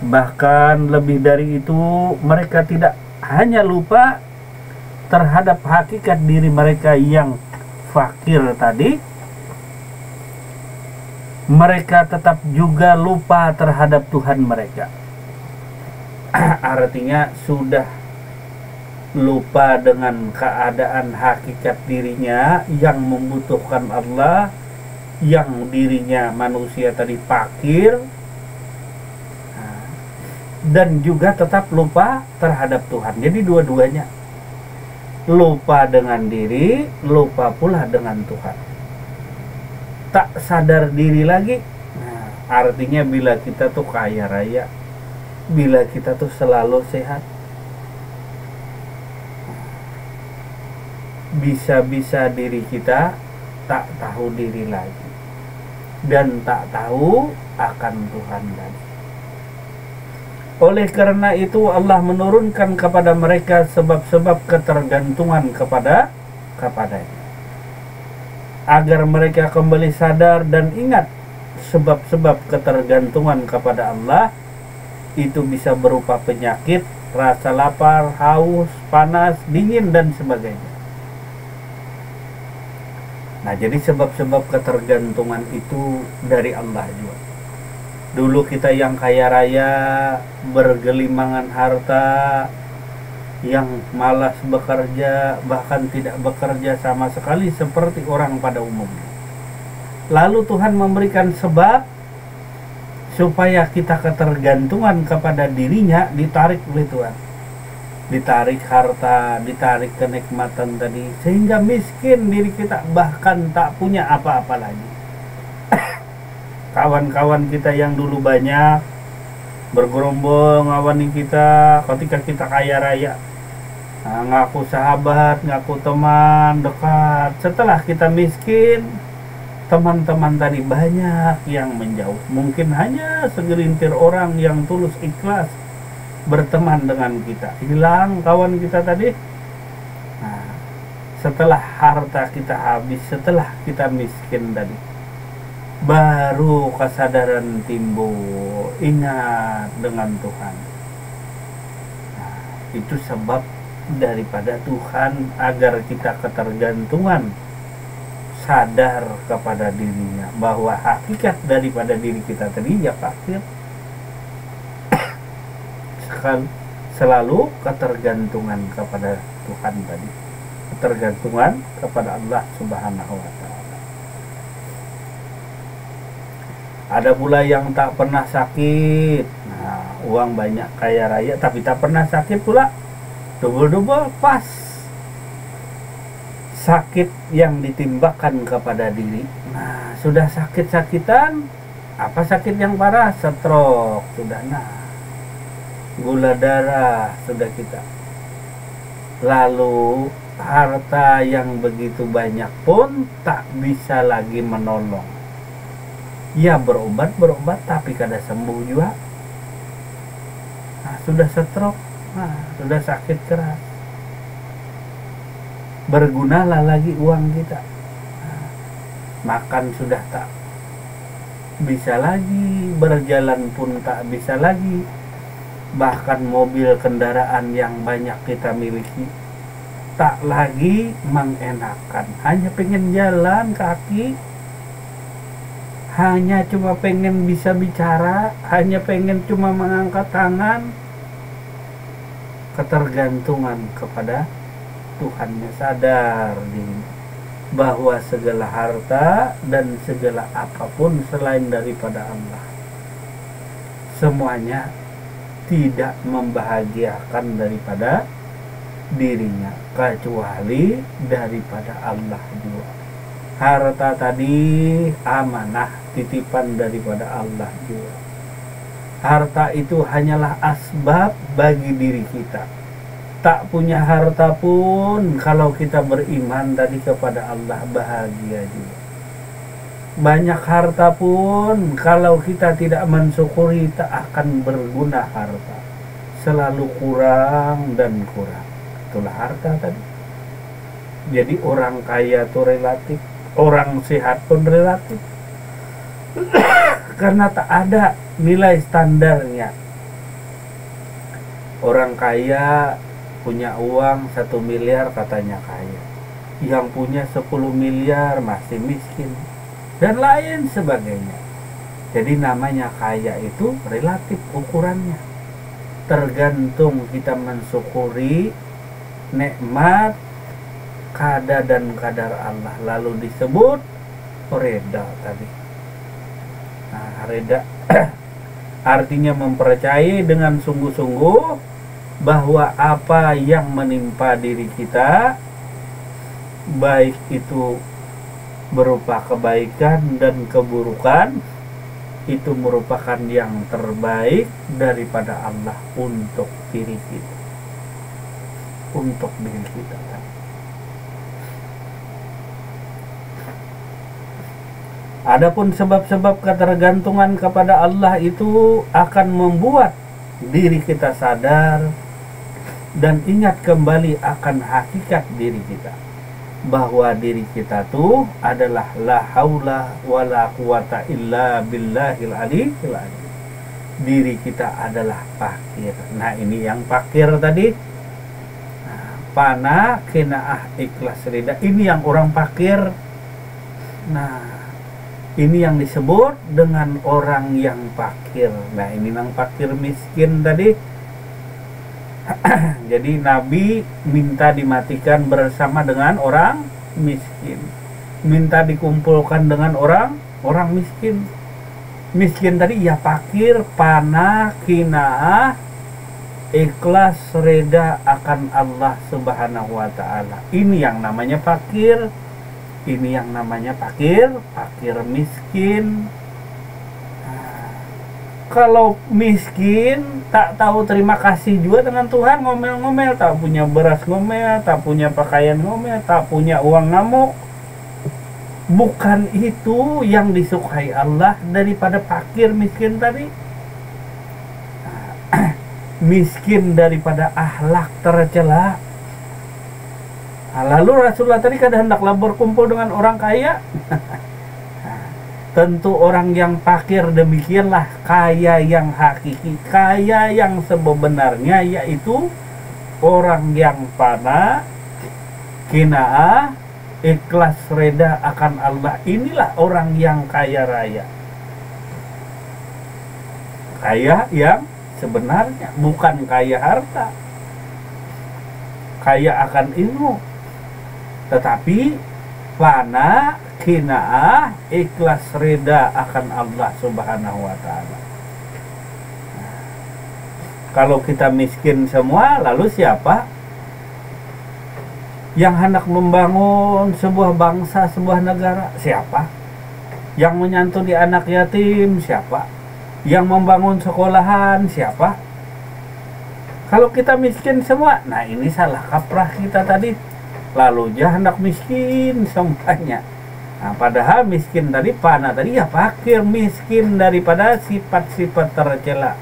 Bahkan lebih dari itu, mereka tidak hanya lupa terhadap hakikat diri mereka yang fakir tadi, mereka tetap juga lupa terhadap Tuhan mereka. Artinya sudah lupa dengan keadaan hakikat dirinya yang membutuhkan Allah, yang dirinya manusia tadi fakir, dan juga tetap lupa terhadap Tuhan. Jadi dua-duanya, lupa dengan diri, lupa pula dengan Tuhan. Tak sadar diri lagi. Nah, artinya bila kita tuh kaya raya, bila kita tuh selalu sehat, bisa-bisa diri kita tak tahu diri lagi dan tak tahu akan Tuhan lagi. Oleh karena itu Allah menurunkan kepada mereka sebab-sebab ketergantungan kepadanya, agar mereka kembali sadar dan ingat sebab-sebab ketergantungan kepada Allah itu bisa berupa penyakit, rasa lapar, haus, panas, dingin, dan sebagainya. Nah, jadi sebab-sebab ketergantungan itu dari Allah juga. Dulu kita yang kaya raya, bergelimangan harta, yang malas bekerja, bahkan tidak bekerja sama sekali seperti orang pada umumnya. Lalu Tuhan memberikan sebab supaya kita ketergantungan kepada dirinya ditarik oleh Tuhan. Ditarik harta, ditarik kenikmatan tadi, sehingga miskin diri kita, bahkan tak punya apa-apa lagi. Kawan-kawan kita yang dulu banyak bergerombol ngawani kita ketika kita kaya raya, nah, ngaku sahabat, ngaku teman dekat. Setelah kita miskin, teman-teman tadi banyak yang menjauh. Mungkin hanya segelintir orang yang tulus ikhlas berteman dengan kita. Hilang kawan kita tadi. Nah, setelah harta kita habis, setelah kita miskin tadi, baru kesadaran timbul, ingat dengan Tuhan. Nah, itu sebab daripada Tuhan agar kita ketergantungan, sadar kepada dirinya bahwa hakikat daripada diri kita tadi ya fakir, selalu ketergantungan kepada Tuhan tadi, ketergantungan kepada Allah Subhanahu wa Ta'ala. Ada pula yang tak pernah sakit, nah, uang banyak kaya raya tapi tak pernah sakit pula, double pas. Sakit yang ditimbakan kepada diri, nah sudah sakit-sakitan, apa sakit yang parah? Stroke sudah, nah gula darah sudah kita. Lalu harta yang begitu banyak pun tak bisa lagi menolong. Ya berobat tapi kada sembuh juga. Nah, sudah stroke, nah, sudah sakit keras. Bergunalah lagi uang kita. Nah, makan sudah tak bisa lagi, berjalan pun tak bisa lagi. Bahkan mobil kendaraan yang banyak kita miliki tak lagi mengenakan. Hanya pengen jalan kaki, hanya cuma pengen bisa bicara, hanya pengen cuma mengangkat tangan. Ketergantungan kepada Tuhannya, sadar diri bahwa segala harta dan segala apapun selain daripada Allah, semuanya tidak membahagiakan daripada dirinya kecuali daripada Allah juga. Harta tadi amanah, titipan daripada Allah juga. Harta itu hanyalah asbab bagi diri kita. Tak punya harta pun kalau kita beriman tadi kepada Allah, bahagia juga. Banyak harta pun kalau kita tidak mensyukuri, tak akan berguna harta. Selalu kurang dan kurang. Itulah harta tadi. Jadi orang kaya itu relatif, orang sehat pun relatif. Karena tak ada nilai standarnya. Orang kaya punya uang 1 miliar katanya kaya, yang punya 10 miliar masih miskin, dan lain sebagainya. Jadi namanya kaya itu relatif ukurannya, tergantung kita mensyukuri nikmat kada dan kadar Allah, lalu disebut reda tadi. Nah, reda artinya mempercayai dengan sungguh-sungguh bahwa apa yang menimpa diri kita, baik itu berupa kebaikan dan keburukan, itu merupakan yang terbaik daripada Allah untuk diri kita, untuk diri kita. Adapun sebab-sebab ketergantungan kepada Allah itu akan membuat diri kita sadar dan ingat kembali akan hakikat diri kita, bahwa diri kita tuh adalah la haula wala quwata illa billahil aliyil azim. Diri kita adalah fakir. Nah, ini yang fakir tadi. Nah, pana kinaah ikhlas rida, ini yang orang fakir. Nah, ini yang disebut dengan orang yang fakir. Nah, ini yang fakir miskin tadi. Jadi Nabi minta dimatikan bersama dengan orang miskin, minta dikumpulkan dengan orang miskin. Miskin tadi ya fakir, panah, kinaah, ikhlas, reda akan Allah Subhanahu wa Ta'ala. Ini yang namanya fakir. Ini yang namanya fakir miskin. Kalau miskin tak tahu terima kasih juga dengan Tuhan, ngomel-ngomel, tak punya beras ngomel, tak punya pakaian ngomel, tak punya uang ngamuk. Bukan itu yang disukai Allah daripada fakir miskin tadi. Miskin daripada akhlak tercela. Nah, lalu Rasulullah tadi kada hendaklah berkumpul dengan orang kaya. Tentu orang yang fakir demikianlah kaya yang hakiki, kaya yang sebenarnya, yaitu orang yang fana, qinaah, ikhlas, reda akan Allah. Inilah orang yang kaya raya. Kaya yang sebenarnya, bukan kaya harta, kaya akan ilmu, tetapi fana, qinaah, ikhlas, reda akan Allah Subhanahu wa ta'ala. Kalau kita miskin semua, lalu siapa yang hendak membangun sebuah bangsa, sebuah negara? Siapa yang menyantuni anak yatim? Siapa yang membangun sekolahan? Siapa? Kalau kita miskin semua, nah ini salah kaprah kita tadi. Lalu dia hendak miskin semuanya. Nah, padahal miskin tadi, fana tadi ya fakir, miskin daripada sifat-sifat tercela.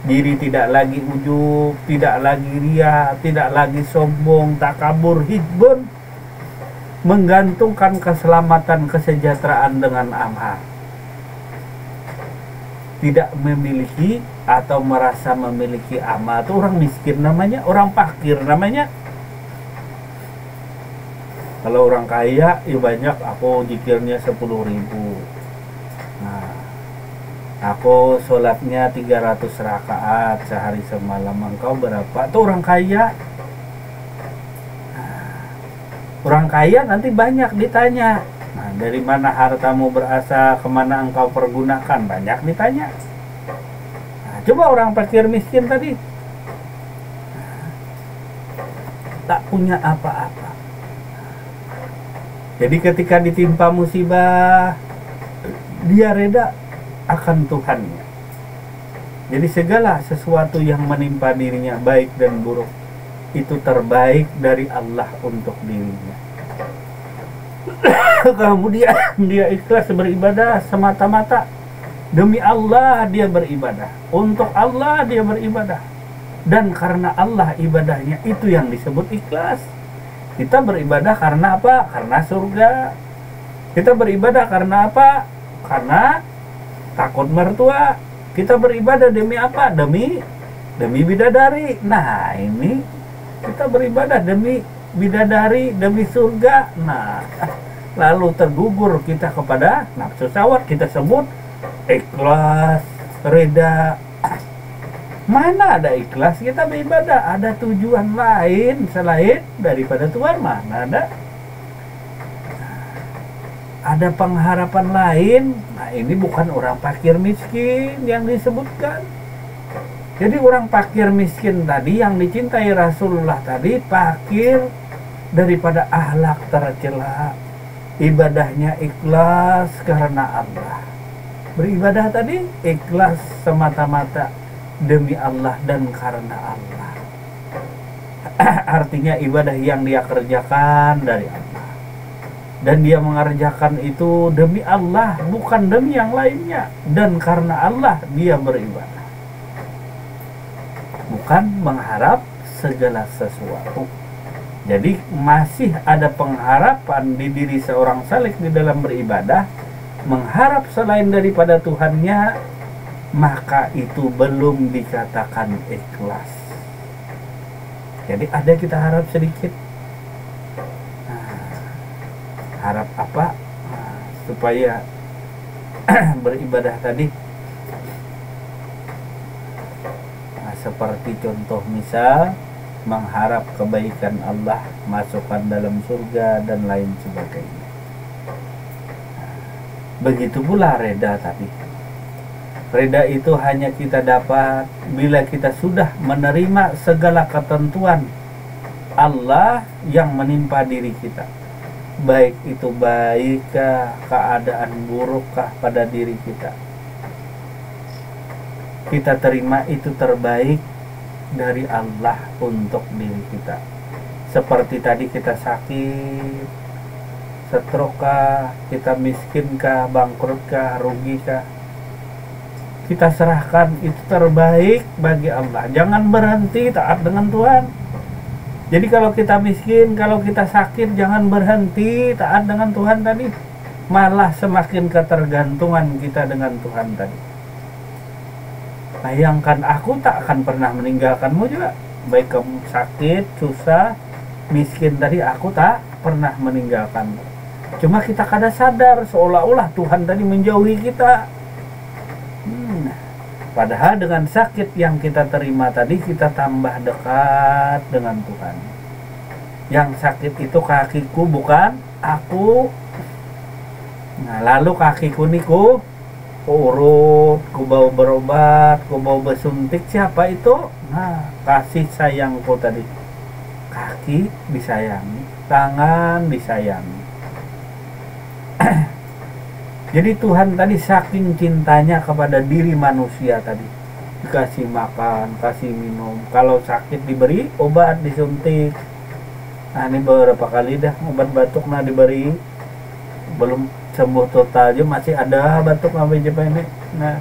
Diri tidak lagi ujub, tidak lagi ria, tidak lagi sombong, takabur, hijbun, menggantungkan keselamatan, kesejahteraan dengan amal. Tidak memiliki atau merasa memiliki amal, itu orang miskin namanya, orang fakir namanya. Kalau orang kaya, ya banyak, aku zikirnya 10.000. Nah, aku sholatnya 300 rakaat sehari semalam. Engkau berapa? Itu orang kaya. Nah, orang kaya nanti banyak ditanya. Nah, dari mana hartamu berasal, kemana engkau pergunakan? Banyak ditanya. Nah, coba orang fakir miskin tadi, tak punya apa-apa. Jadi ketika ditimpa musibah, dia reda akan Tuhannya. Jadi segala sesuatu yang menimpa dirinya, baik dan buruk, itu terbaik dari Allah untuk dirinya. Kemudian dia ikhlas beribadah semata-mata demi Allah, dia beribadah untuk Allah, dia beribadah, dan karena Allah ibadahnya, itu yang disebut ikhlas. Kita beribadah karena apa? Karena surga. Kita beribadah karena apa? Karena takut mertua. Kita beribadah demi apa? Demi bidadari. Nah, ini kita beribadah demi bidadari, demi surga. Nah, lalu tergugur kita kepada nafsu syahwat, kita sebut ikhlas, reda. Mana ada ikhlas kita beribadah? Ada tujuan lain selain daripada Tuhan? Mana ada? Ada pengharapan lain. Nah, ini bukan orang fakir miskin yang disebutkan. Jadi orang fakir miskin tadi yang dicintai Rasulullah tadi, fakir daripada akhlak tercela, ibadahnya ikhlas karena Allah. Beribadah tadi ikhlas semata-mata demi Allah dan karena Allah. Artinya ibadah yang dia kerjakan dari Allah, dan dia mengerjakan itu demi Allah, bukan demi yang lainnya, dan karena Allah dia beribadah, bukan mengharap segala sesuatu. Jadi masih ada pengharapan di diri seorang salik di dalam beribadah, mengharap selain daripada Tuhannya, maka itu belum dikatakan ikhlas. Jadi ada kita harap sedikit. Nah, harap apa? Nah, supaya beribadah tadi. Nah, seperti contoh misal, mengharap kebaikan Allah, masukkan dalam surga dan lain sebagainya. Nah, begitu pula reda tadi. Reda itu hanya kita dapat bila kita sudah menerima segala ketentuan Allah yang menimpa diri kita. Baik itu baikkah, keadaan burukkah pada diri kita, kita terima itu terbaik dari Allah untuk diri kita. Seperti tadi kita sakit, stroke, kita miskinkah, bangkrutkah, rugikah, kita serahkan itu terbaik bagi Allah. Jangan berhenti taat dengan Tuhan. Jadi kalau kita miskin, kalau kita sakit, jangan berhenti taat dengan Tuhan tadi. Malah semakin ketergantungan kita dengan Tuhan tadi. Bayangkan, aku tak akan pernah meninggalkanmu juga. Baik kamu sakit, susah, miskin tadi, aku tak pernah meninggalkanmu. Cuma kita kadang sadar seolah-olah Tuhan tadi menjauhi kita. Padahal dengan sakit yang kita terima tadi, kita tambah dekat dengan Tuhan. Yang sakit itu kakiku, bukan aku. Nah, lalu kakiku nih ku urut, ku bawa berobat, ku bawa bersuntik. Siapa itu? Nah, kasih sayangku tadi. Kaki disayangi, tangan disayangi. Jadi Tuhan tadi saking cintanya kepada diri manusia tadi, dikasih makan, kasih minum, kalau sakit diberi obat, disuntik. Nah, ini beberapa kali dah obat batuk diberi, belum sembuh total aja masih ada batuk sampai jepang ini. Nah,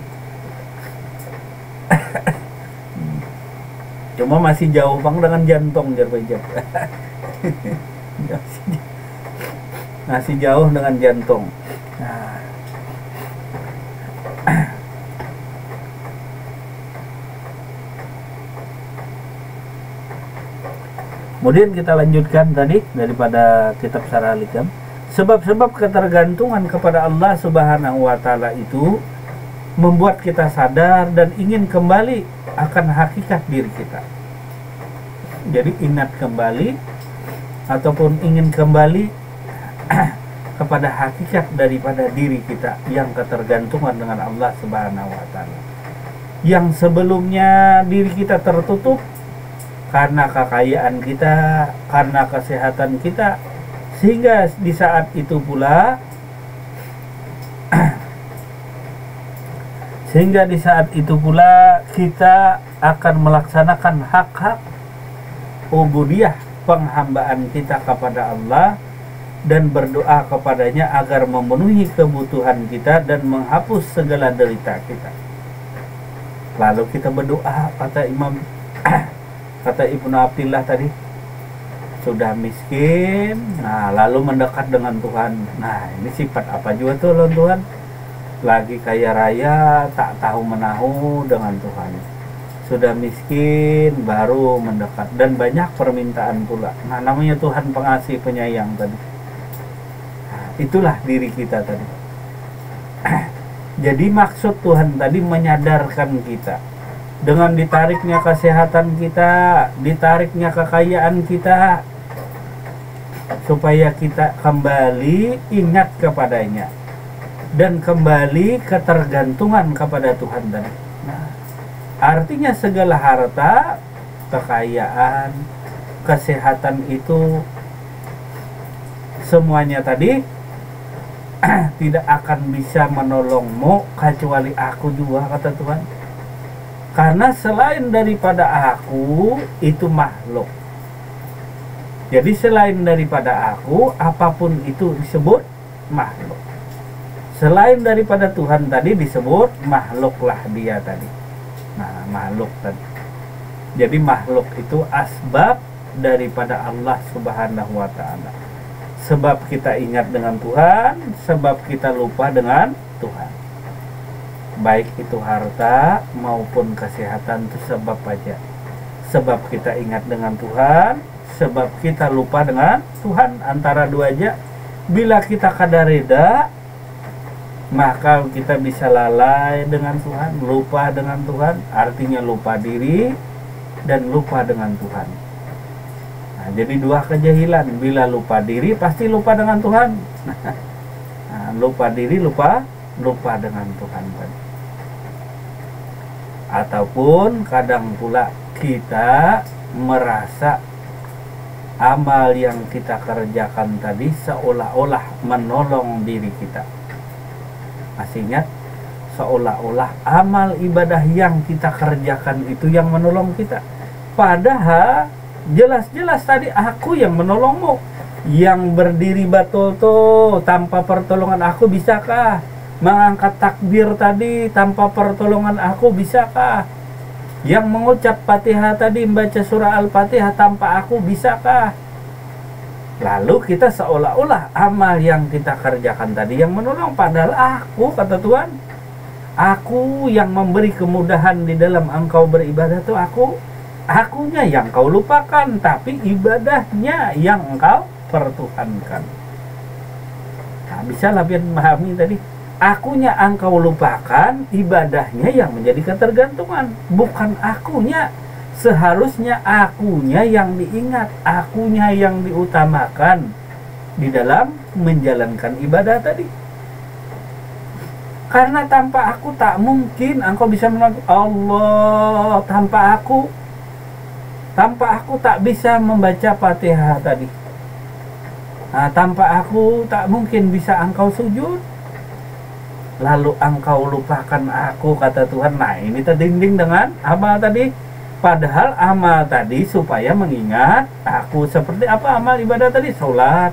cuma masih jauh bang dengan jantung jep. Masih jauh dengan jantung. Nah, kemudian kita lanjutkan tadi daripada kitab Syarah Al-Hikam. Sebab-sebab ketergantungan kepada Allah Subhanahu wa Ta'ala itu membuat kita sadar dan ingin kembali akan hakikat diri kita. Jadi ingat kembali ataupun ingin kembali kepada hakikat daripada diri kita yang ketergantungan dengan Allah Subhanahu wa Ta'ala. Yang sebelumnya diri kita tertutup karena kekayaan kita, karena kesehatan kita, sehingga di saat itu pula kita akan melaksanakan hak-hak ubudiyah, penghambaan kita kepada Allah, dan berdoa kepadanya agar memenuhi kebutuhan kita dan menghapus segala derita kita. Lalu kita berdoa, kata Ibnu Abdillah tadi, sudah miskin, nah lalu mendekat dengan Tuhan. Nah, ini sifat apa juga tuh lawan Tuhan? Lagi kaya raya, tak tahu menahu dengan Tuhan. Sudah miskin, baru mendekat, dan banyak permintaan pula. Nah, namanya Tuhan pengasih penyayang tadi. Nah, itulah diri kita tadi. Jadi maksud Tuhan tadi menyadarkan kita. Dengan ditariknya kesehatan kita, ditariknya kekayaan kita, supaya kita kembali ingat kepadanya dan kembali ketergantungan kepada Tuhan tadi. Nah, artinya segala harta, kekayaan, kesehatan itu semuanya tadi tidak akan bisa menolongmu kecuali aku juga, kata Tuhan. Karena selain daripada aku itu makhluk. Jadi selain daripada aku, apapun itu disebut makhluk. Selain daripada Tuhan tadi disebut makhluklah dia tadi. Nah, makhluk tadi. Jadi makhluk itu asbab daripada Allah Subhanahu wa Ta'ala. Sebab kita ingat dengan Tuhan, sebab kita lupa dengan Tuhan. Baik itu harta maupun kesehatan itu sebab aja. Sebab kita ingat dengan Tuhan, sebab kita lupa dengan Tuhan. Antara dua aja. Bila kita kada reda, maka kita bisa lalai dengan Tuhan, lupa dengan Tuhan. Artinya lupa diri dan lupa dengan Tuhan. Nah, jadi dua kejahilan. Bila lupa diri pasti lupa dengan Tuhan. Nah, lupa diri, lupa dengan Tuhan tadi. Ataupun kadang pula kita merasa amal yang kita kerjakan tadi seolah-olah menolong diri kita. Masih ingat? Seolah-olah amal ibadah yang kita kerjakan itu yang menolong kita. Padahal jelas-jelas tadi aku yang menolongmu. Yang berdiri batul tuh tanpa pertolongan aku bisakah? Mengangkat takbir tadi tanpa pertolongan aku bisakah? Yang mengucap Fatihah tadi, membaca surah Al-Fatihah tanpa aku, bisakah? Lalu kita seolah-olah amal yang kita kerjakan tadi yang menolong, padahal aku, kata Tuhan, aku yang memberi kemudahan di dalam engkau beribadah itu akunya yang kau lupakan, tapi ibadahnya yang engkau pertuhankan. Nah, bisa lebih memahami tadi, akunya engkau lupakan, ibadahnya yang menjadi ketergantungan, bukan akunya. Seharusnya akunya yang diingat, akunya yang diutamakan di dalam menjalankan ibadah tadi. Karena tanpa aku tak mungkin engkau bisa menolong Allah. Tanpa aku tak bisa membaca Fatihah tadi. Nah, tanpa aku tak mungkin bisa engkau sujud. Lalu engkau lupakan aku, kata Tuhan. Nah, ini terdinding dengan amal tadi. Padahal amal tadi supaya mengingat aku. Seperti apa amal ibadah tadi? Sholat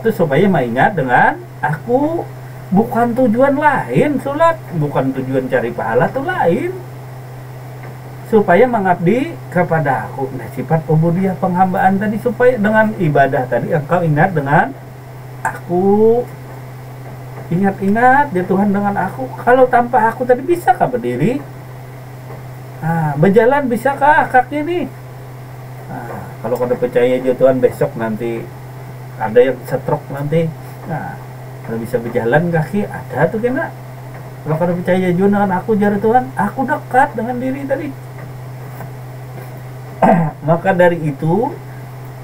itu supaya mengingat dengan aku. Bukan tujuan lain sholat, bukan tujuan cari pahala, itu lain. Supaya mengabdi kepada aku. Nah, sifat ubudiyah penghambaan tadi, supaya dengan ibadah tadi engkau ingat dengan aku. Ingat ya Tuhan dengan aku. Kalau tanpa aku tadi bisakah berdiri? Nah, berjalan bisakah kaki ini? Nah, kalau kada percaya aja Tuhan, besok nanti ada yang stroke nanti. Nah, kalau bisa berjalan kaki ada tuh kena. Kalau kada percaya juga dengan aku, jari Tuhan, aku dekat dengan diri tadi. Maka dari itu,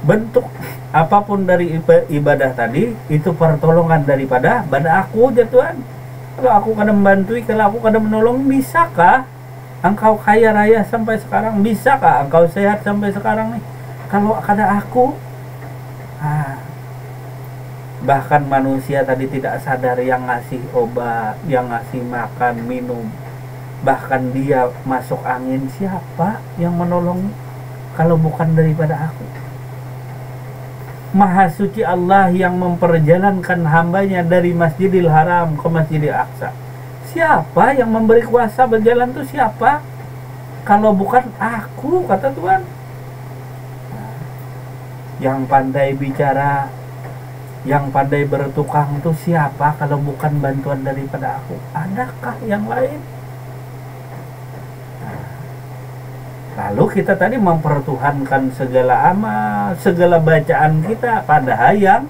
bentuk apapun dari ibadah tadi itu pertolongan daripada aku, jari Tuhan. Kalau aku kada membantui, kalau aku kada menolong, bisakah engkau kaya raya sampai sekarang? Bisakah engkau sehat sampai sekarang nih? Kalau ada aku, bahkan manusia tadi tidak sadar yang ngasih obat, yang ngasih makan, minum, bahkan dia masuk angin, siapa yang menolong kalau bukan daripada aku? Maha suci Allah yang memperjalankan hambanya dari Masjidil Haram ke Masjidil Aqsa. Siapa yang memberi kuasa berjalan itu? Siapa? Kalau bukan aku, kata Tuhan. Yang pandai bicara, yang pandai bertukang itu siapa kalau bukan bantuan daripada aku? Adakah yang lain? Lalu kita tadi mempertuhankan segala amal, segala bacaan kita, padahal yang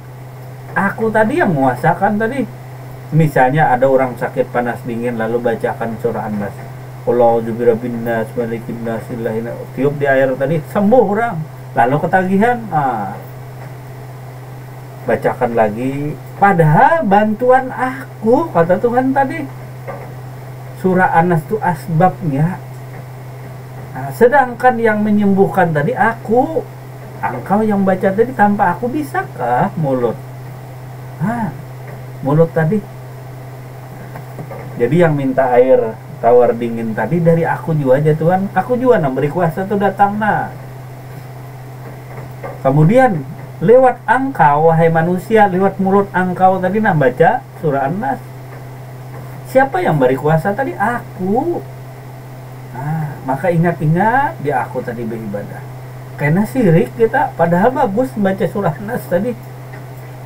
aku tadi yang menguasakan tadi. Misalnya ada orang sakit panas dingin, lalu bacakan surah An-Nas, Qul birabbin nas, malikin nas, ilahin, tiup di air tadi, sembuh orang. Lalu ketagihan, bacakan lagi, padahal bantuan aku, kata Tuhan tadi. Surah An-Nas itu asbabnya. Nah, sedangkan yang menyembuhkan tadi aku. Engkau yang baca tadi tanpa aku, bisakah mulut? Mulut tadi. Jadi yang minta air tawar dingin tadi dari aku juga aja Tuhan. Aku juga beri kuasa itu datang. Nah, kemudian lewat engkau, wahai manusia, lewat mulut engkau tadi baca surah An-Nas. Siapa yang beri kuasa tadi? Aku. Nah, maka ingat-ingat di aku tadi beribadah. Karena sirik kita, padahal bagus baca surah An-Nas tadi.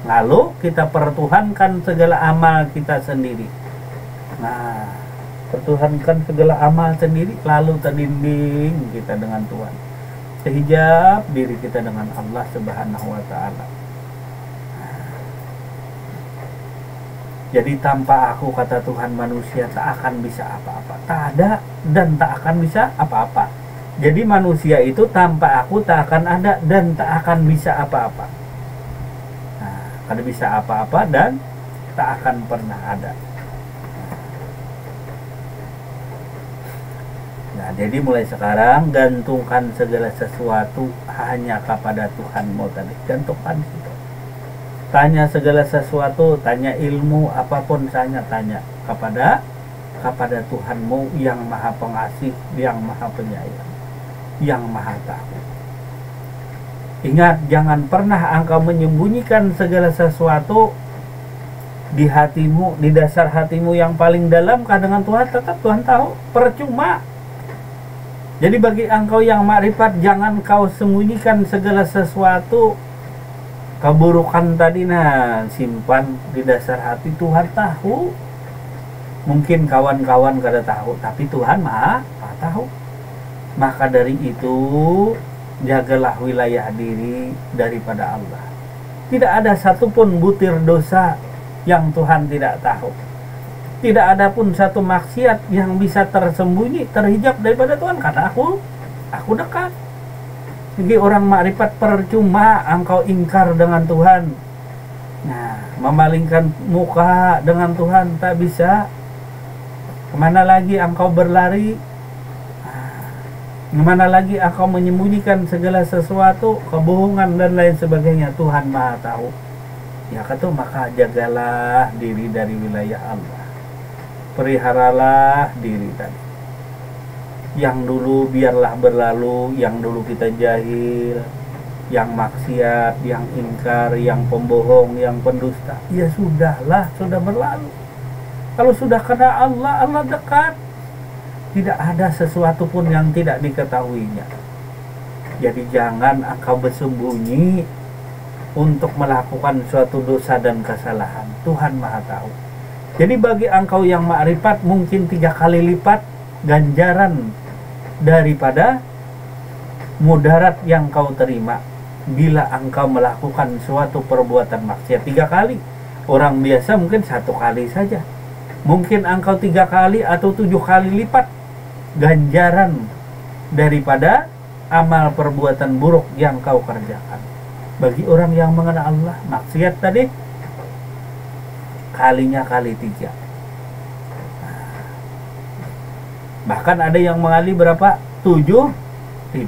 Lalu kita pertuhankan segala amal kita sendiri. Nah, pertuhankan segala amal sendiri, lalu terdinding kita dengan Tuhan. Sehijab diri kita dengan Allah Subhanahu wa Ta'ala. Jadi tanpa aku, kata Tuhan, manusia tak akan bisa apa-apa. Tak ada dan tak akan bisa apa-apa. Jadi manusia itu tanpa aku tak akan ada dan tak akan bisa apa-apa. Nah, kada bisa apa-apa dan tak akan pernah ada. Nah, jadi mulai sekarang gantungkan segala sesuatu hanya kepada Tuhanmu tadi. Gantungkan itu. Tanya segala sesuatu, tanya ilmu apapun, tanya kepada Tuhanmu yang Maha Pengasih, yang Maha Penyayang, yang Maha Tahu. Ingat, jangan pernah engkau menyembunyikan segala sesuatu di hatimu, di dasar hatimu yang paling dalam dengan Tuhan. Tetap Tuhan tahu. Percuma Jadi bagi engkau yang makrifat, jangan kau sembunyikan segala sesuatu. Keburukan tadi simpan di dasar hati. Tuhan tahu. Mungkin kawan-kawan kada tahu, tapi Tuhan maha tahu. Maka dari itu, jagalah wilayah diri daripada Allah. Tidak ada satupun butir dosa yang Tuhan tidak tahu. Tidak ada pun satu maksiat yang bisa tersembunyi, terhijab daripada Tuhan. Karena aku dekat. Jadi orang makrifat percuma engkau ingkar dengan Tuhan. Nah, memalingkan muka dengan Tuhan tak bisa. Kemana lagi engkau berlari? Kemana lagi engkau menyembunyikan segala sesuatu, kebohongan dan lain sebagainya. Tuhan maha tahu. Ya kata, maka jagalah diri dari wilayah Allah. Peliharalah diri tadi. Yang dulu biarlah berlalu, yang dulu kita jahil, yang maksiat, yang ingkar, yang pembohong, yang pendusta. Ya sudahlah, sudah berlalu. Kalau sudah kena Allah, Allah dekat. Tidak ada sesuatu pun yang tidak diketahuinya. Jadi jangan engkau bersembunyi untuk melakukan suatu dosa dan kesalahan. Tuhan maha tahu. Jadi bagi engkau yang makrifat, mungkin 3 kali lipat ganjaran daripada mudarat yang kau terima bila engkau melakukan suatu perbuatan maksiat 3 kali. Orang biasa mungkin 1 kali saja. Mungkin engkau 3 kali atau 7 kali lipat ganjaran daripada amal perbuatan buruk yang kau kerjakan. Bagi orang yang mengenal Allah, maksiat tadi kalinya kali 3. Bahkan ada yang mengali berapa? 7.000.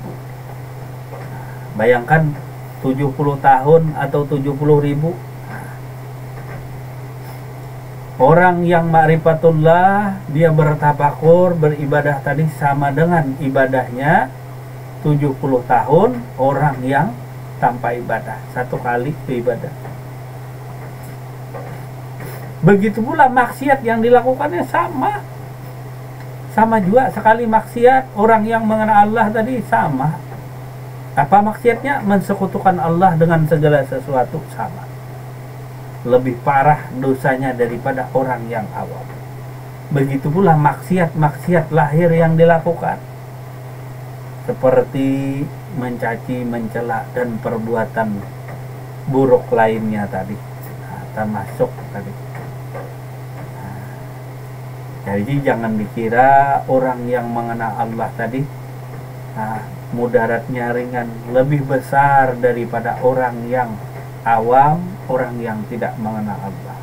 Bayangkan 70 tahun atau 70.000. Orang yang ma'rifatullah, dia bertafakur, beribadah tadi sama dengan ibadahnya 70 tahun orang yang tanpa ibadah, 1 kali beribadah. Begitu pula maksiat yang dilakukannya sama juga. Sekali maksiat, orang yang mengenal Allah tadi sama. Apa maksiatnya? Mensekutukan Allah dengan segala sesuatu, sama. Lebih parah dosanya daripada orang yang awam. Begitu pula maksiat lahir yang dilakukan, seperti mencaci, mencela, dan perbuatan buruk lainnya tadi, termasuk tadi. Jadi jangan dikira orang yang mengenal Allah tadi mudaratnya ringan, lebih besar daripada orang yang awam, orang yang tidak mengenal Allah.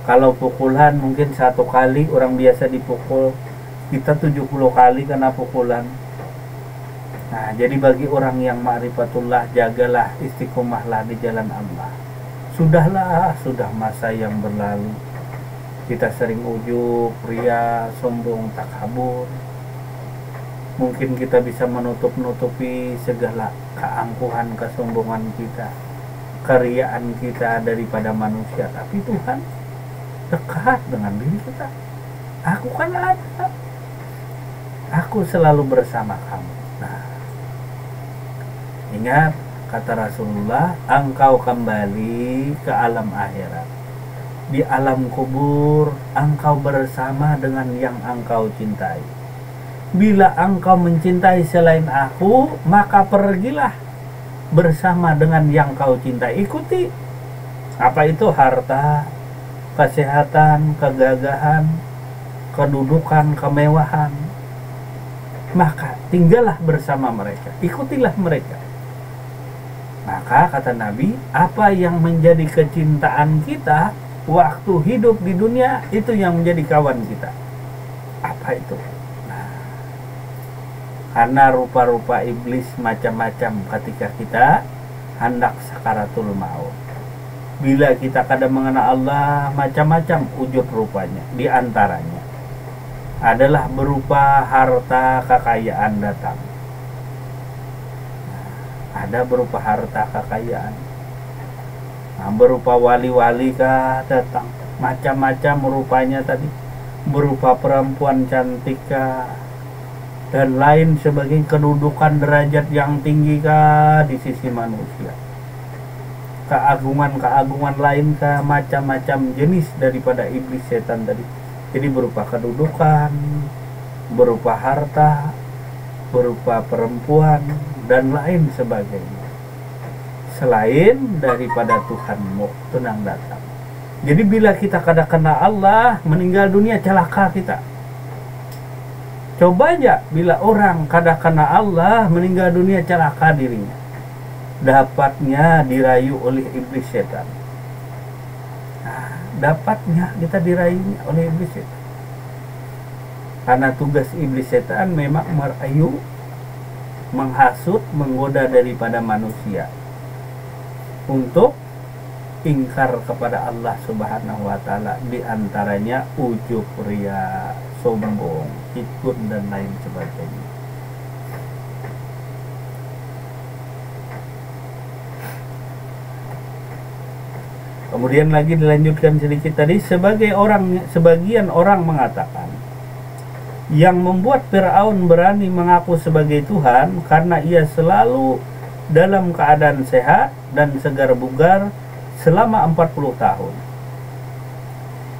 Kalau pukulan mungkin 1 kali orang biasa dipukul, kita 70 kali kena pukulan. Nah, jadi bagi orang yang ma'rifatullah, jagalah, istiqomahlah di jalan Allah. Sudah masa yang berlalu. Kita sering ujub, ria, sombong, takabur. Mungkin kita bisa menutupi segala keangkuhan, kesombongan kita, keriaan kita daripada manusia. Tapi Tuhan dekat dengan diri kita. Aku kan ada. Aku selalu bersama kamu. Nah, ingat kata Rasulullah, engkau kembali ke alam akhirat. Di alam kubur, engkau bersama dengan yang engkau cintai. Bila engkau mencintai selain aku, maka pergilah bersama dengan yang kau cintai. Ikuti. Apa itu? Harta, kesehatan, kegagahan, kedudukan, kemewahan. Maka tinggallah bersama mereka. Ikutilah mereka. Maka kata Nabi, apa yang menjadi kecintaan kita waktu hidup di dunia, itu yang menjadi kawan kita. Apa itu? Karena rupa-rupa iblis macam-macam ketika kita hendak sakaratul maut. Bila kita kadang mengenal Allah, macam-macam wujud rupanya. Di antaranya adalah berupa harta kekayaan datang. Ada berupa harta kekayaan. Nah, berupa wali-wali kah datang. Macam-macam rupanya tadi. Berupa perempuan cantik kah, dan lain sebagai kedudukan derajat yang tinggi kah di sisi manusia, keagungan lain kah, macam-macam jenis daripada iblis setan tadi. Jadi berupa kedudukan, berupa harta, berupa perempuan dan lain sebagainya, selain daripada Tuhanmu tenang datang. Jadi bila kita kada kena Allah, meninggal dunia celaka kita. Coba aja bila orang kada kena Allah, meninggal dunia celaka dirinya. Dapatnya dirayu oleh iblis setan. Nah, dapatnya kita dirayunya oleh iblis setan. Karena tugas iblis setan memang merayu, menghasut, menggoda daripada manusia untuk ingkar kepada Allah Subhanahu wa taala, di antaranya ujub, ria, sombong, ikut dan lain sebagainya. Kemudian lagi dilanjutkan sedikit tadi, sebagian orang mengatakan yang membuat Fir'aun berani mengaku sebagai Tuhan karena ia selalu dalam keadaan sehat dan segar bugar selama 40 tahun.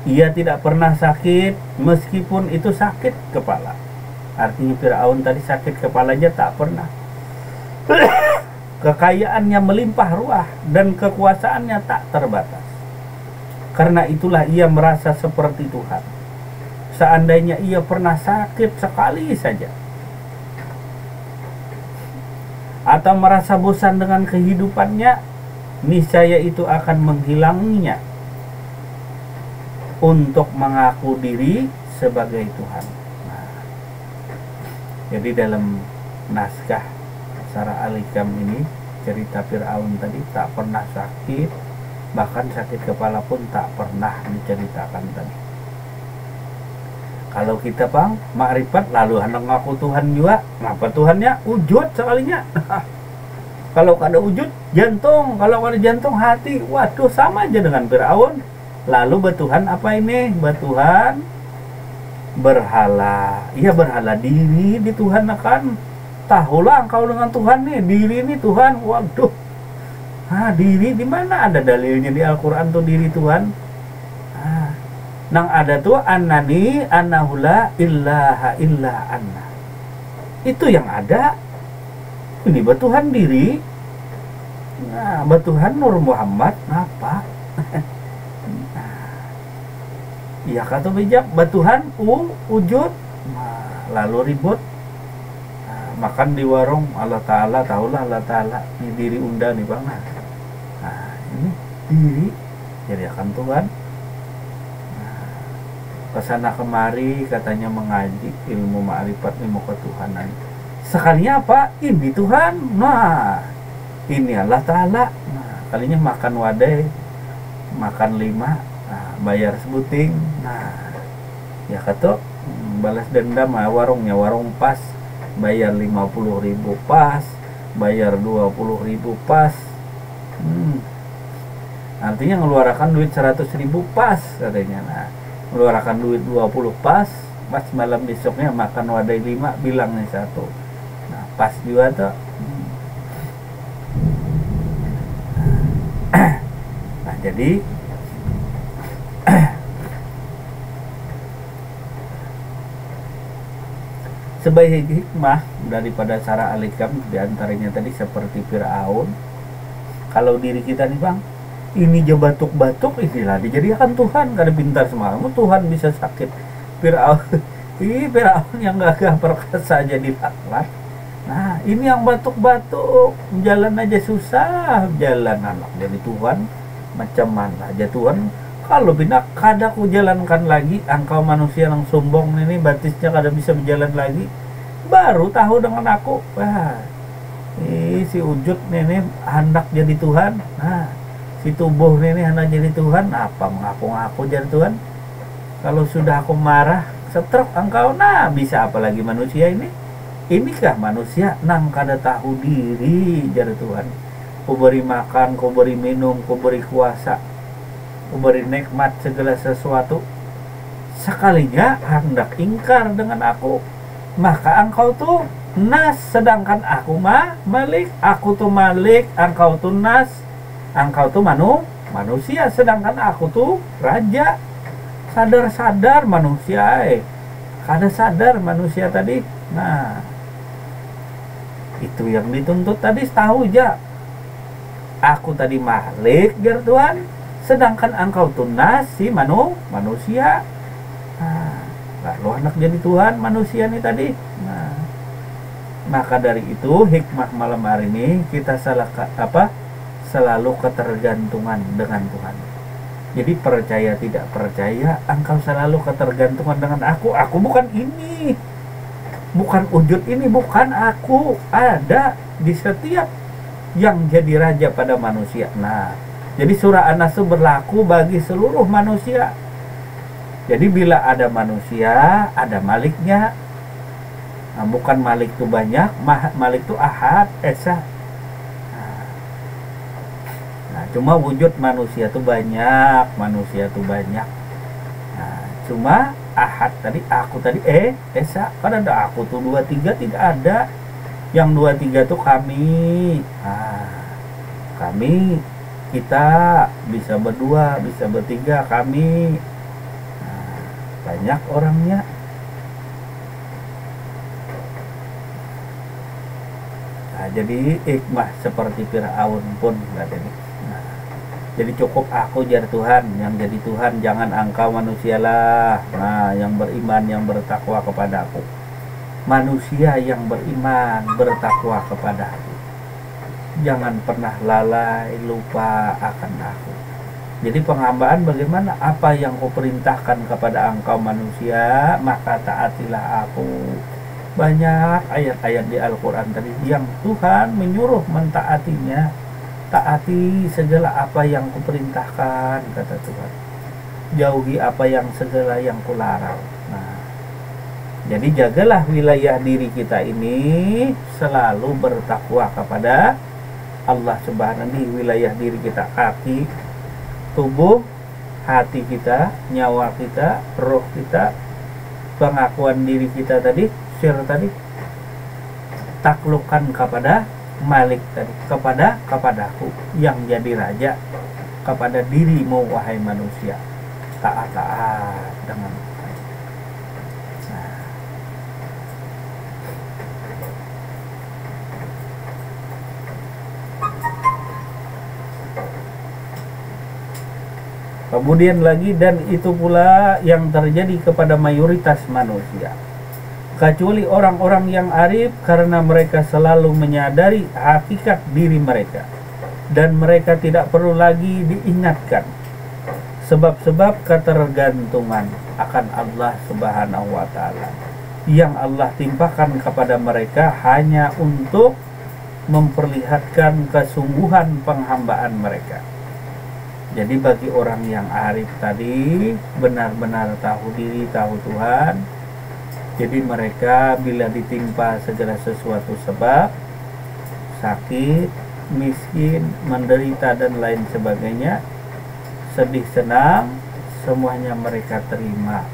Ia tidak pernah sakit, meskipun itu sakit kepala. Artinya Fir'aun tadi sakit kepalanya tak pernah. Kekayaannya melimpah ruah dan kekuasaannya tak terbatas. Karena itulah ia merasa seperti Tuhan. Seandainya ia pernah sakit sekali saja, atau merasa bosan dengan kehidupannya, niscaya itu akan menghilanginya untuk mengaku diri sebagai Tuhan. Nah, jadi dalam naskah Sara Al-Hikam ini, cerita Fir'aun tadi tak pernah sakit, bahkan sakit kepala pun tak pernah diceritakan tadi. Kalau kita bang makrifat lalu hendak ngaku Tuhan juga, ngapa Tuhannya wujud sekalinya. Kalau ada wujud jantung, kalau ada jantung hati, waduh sama aja dengan Fir'aun. Lalu bertuhan apa ini? Bertuhan berhala. Iya, berhala diri di Tuhan akan. Tahulah engkau dengan Tuhan nih, diri ini Tuhan. Waduh. Diri di mana ada dalilnya di Al-Qur'an tuh diri Tuhan? Nang ada tuh annani annahula illaha illa anna. Itu yang ada. Ini bertuhan diri. Nah, bertuhan Nur Muhammad apa? Iya kata bijak, bertuhan wujud. Nah, lalu ribut. Makan di warung Allah Ta'ala, tahulah Allah Ta'ala. Ini diri unda nih bang. Nah, ini diri. Jadi akan Tuhan. Kesana kemari katanya mengaji ilmu ma'rifat, ilmu ketuhanan. Sekalinya apa? Ini Tuhan. Nah, ini Allah Ta'ala. Nah, kalinya makan wadai, makan 5, nah, bayar sebuting. Nah, ya kata balas dendam warungnya, warung pas bayar 50.000 pas, bayar 20.000 pas. Artinya ngeluarkan duit 100.000 pas katanya. Nah, mengeluarkan duit 20 pas malam besoknya makan wadai 5, bilangnya 1. Nah, pas juga tuh. Nah, jadi sebagai hikmah daripada Sara Al-Hikam diantaranya tadi seperti Fir'aun, kalau diri kita nih bang, ini aja batuk-batuk, inilah dijadikan Tuhan. Kada pintar semalam Tuhan bisa sakit. Fir'aun yang gagah perkasa jadi laknat. Nah, ini yang batuk-batuk, jalan aja susah, jalan anak jadi Tuhan. Macam mana aja Tuhan? Kalau bina kada ku jalankan lagi, engkau manusia yang sombong ini batisnya kada bisa berjalan lagi, baru tahu dengan aku. Wah, si wujud ini hendak jadi Tuhan. Nah, si tubuh ini hendak jadi Tuhan. Apa mengaku-ngaku jadi Tuhan? Kalau sudah aku marah, setruk engkau, nah bisa apa lagi manusia ini? Inikah manusia nang kada tahu diri jadi Tuhan? Ku beri makan, ku beri minum, ku beri kuasa, ku beri nikmat segala sesuatu. Sekalinya hendak ingkar dengan aku. maka engkau tuh nas, sedangkan aku mah malik. Aku tuh malik, engkau tuh nas, engkau tuh manusia, sedangkan aku tuh raja. Sadar-sadar manusia, kada sadar manusia tadi. Nah, itu yang dituntut tadi, tahu aja. Aku tadi malik, jar Tuhan, sedangkan engkau tuh nas, si manusia. Nah, lalu anak jadi Tuhan manusia nih tadi. Nah, maka dari itu hikmah malam hari ini kita selalu ketergantungan dengan Tuhan. Jadi percaya tidak percaya, engkau selalu ketergantungan dengan aku. Aku bukan ini, bukan wujud ini, bukan aku. Ada di setiap yang jadi raja pada manusia. Nah, jadi surah An-Nas berlaku bagi seluruh manusia. Jadi bila ada manusia, ada maliknya. Nah, bukan malik itu banyak, malik itu ahad, esa. Nah, cuma wujud manusia itu banyak, Nah, cuma ahad tadi, aku tadi, esa. Kan ada aku tuh 2, 3 tidak ada. Yang 2, 3 tuh kami. Nah, kami, kita, bisa berdua, bisa bertiga, kami. Nah, banyak orangnya. Nah, jadi hikmah seperti Fir'aun pun nggak ada. Nah, jadi cukup aku jar Tuhan, yang jadi Tuhan, jangan engkau manusialah. Nah, yang beriman, yang bertakwa kepada aku. Manusia yang beriman, bertakwa kepada aku. Jangan pernah lalai, lupa akan aku. Jadi penghambaan bagaimana? Apa yang kuperintahkan kepada engkau manusia, maka taatilah aku. Banyak ayat-ayat di Al-Quran tadi yang Tuhan menyuruh mentaatinya. Taati segala apa yang kuperintahkan, kata Tuhan. Jauhi apa yang segala yang kularang. Nah, jadi jagalah wilayah diri kita ini selalu bertakwa kepada Allah Subhanahu. Di wilayah diri kita, kaki, tubuh, hati kita, nyawa kita, roh kita, pengakuan diri kita tadi, tadi, taklukkan kepada malik tadi, kepadaku yang jadi raja, kepada dirimu wahai manusia, taat dengan Tuhan. Nah, kemudian lagi, dan itu pula yang terjadi kepada mayoritas manusia, kecuali orang-orang yang arif, karena mereka selalu menyadari hakikat diri mereka dan mereka tidak perlu lagi diingatkan sebab-sebab ketergantungan akan Allah Subhanahu wa Ta'ala yang Allah timpakan kepada mereka hanya untuk memperlihatkan kesungguhan penghambaan mereka. Jadi bagi orang yang arif tadi, benar-benar tahu diri, tahu Tuhan, jadi mereka bila ditimpa segala sesuatu sebab, sakit, miskin, menderita dan lain sebagainya, sedih, senang, semuanya mereka terima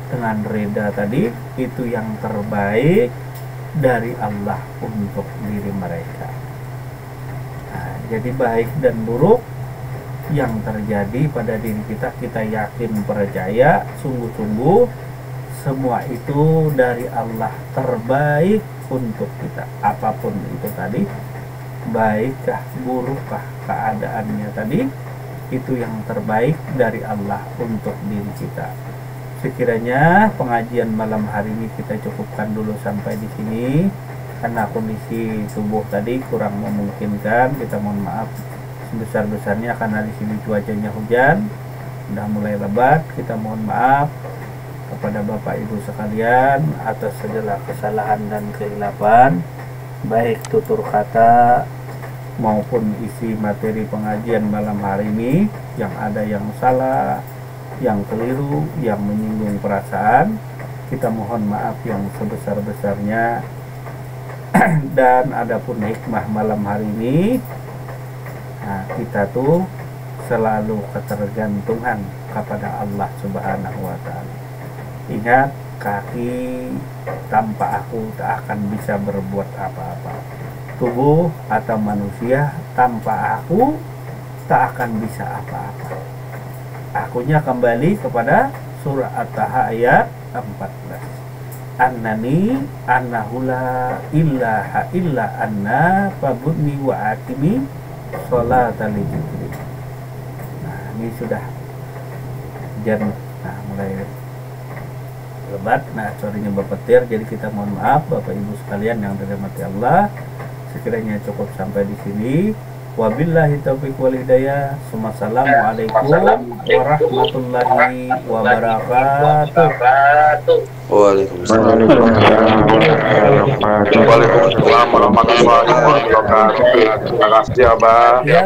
dengan reda tadi. Itu yang terbaik dari Allah untuk diri mereka. Nah, jadi baik dan buruk yang terjadi pada diri kita, kita yakin, percaya, sungguh-sungguh semua itu dari Allah, terbaik untuk kita. Apapun itu tadi, baikkah, burukkah keadaannya tadi, itu yang terbaik dari Allah untuk diri kita. Sekiranya pengajian malam hari ini kita cukupkan dulu sampai di sini, karena kondisi tubuh tadi kurang memungkinkan. Kita mohon maaf sebesar-besarnya karena di sini cuacanya hujan, sudah mulai lebat. Kita mohon maaf kepada Bapak Ibu sekalian atas segala kesalahan dan kehilapan, baik tutur kata maupun isi materi pengajian malam hari ini. Yang ada yang salah, yang keliru, yang menyinggung perasaan, kita mohon maaf yang sebesar-besarnya. Dan adapun hikmah malam hari ini, nah, kita tuh selalu ketergantungan kepada Allah Subhanahu wa Ta'ala. Ingat, kaki tanpa aku tak akan bisa berbuat apa-apa. Tubuh atau manusia tanpa aku tak akan bisa apa-apa. Akunya kembali kepada surah At-Taha ayat 14. Annani annahula illaha illa anna fabudni wa akimi sholata li dzikri. Nah, ini sudah hujan. Nah, mulai lebat. Nah, sorenya berpetir. Jadi kita mohon maaf Bapak Ibu sekalian yang dirahmati Allah. Sekiranya cukup sampai di sini. Wabillahi taufiq wal hidayah. Assalamualaikum warahmatullahi wabarakatuh. Waalaikumsalam warahmatullahi wabarakatuh. Waalaikumsalam warahmatullahi wabarakatuh. Terima kasih Abah. Ya.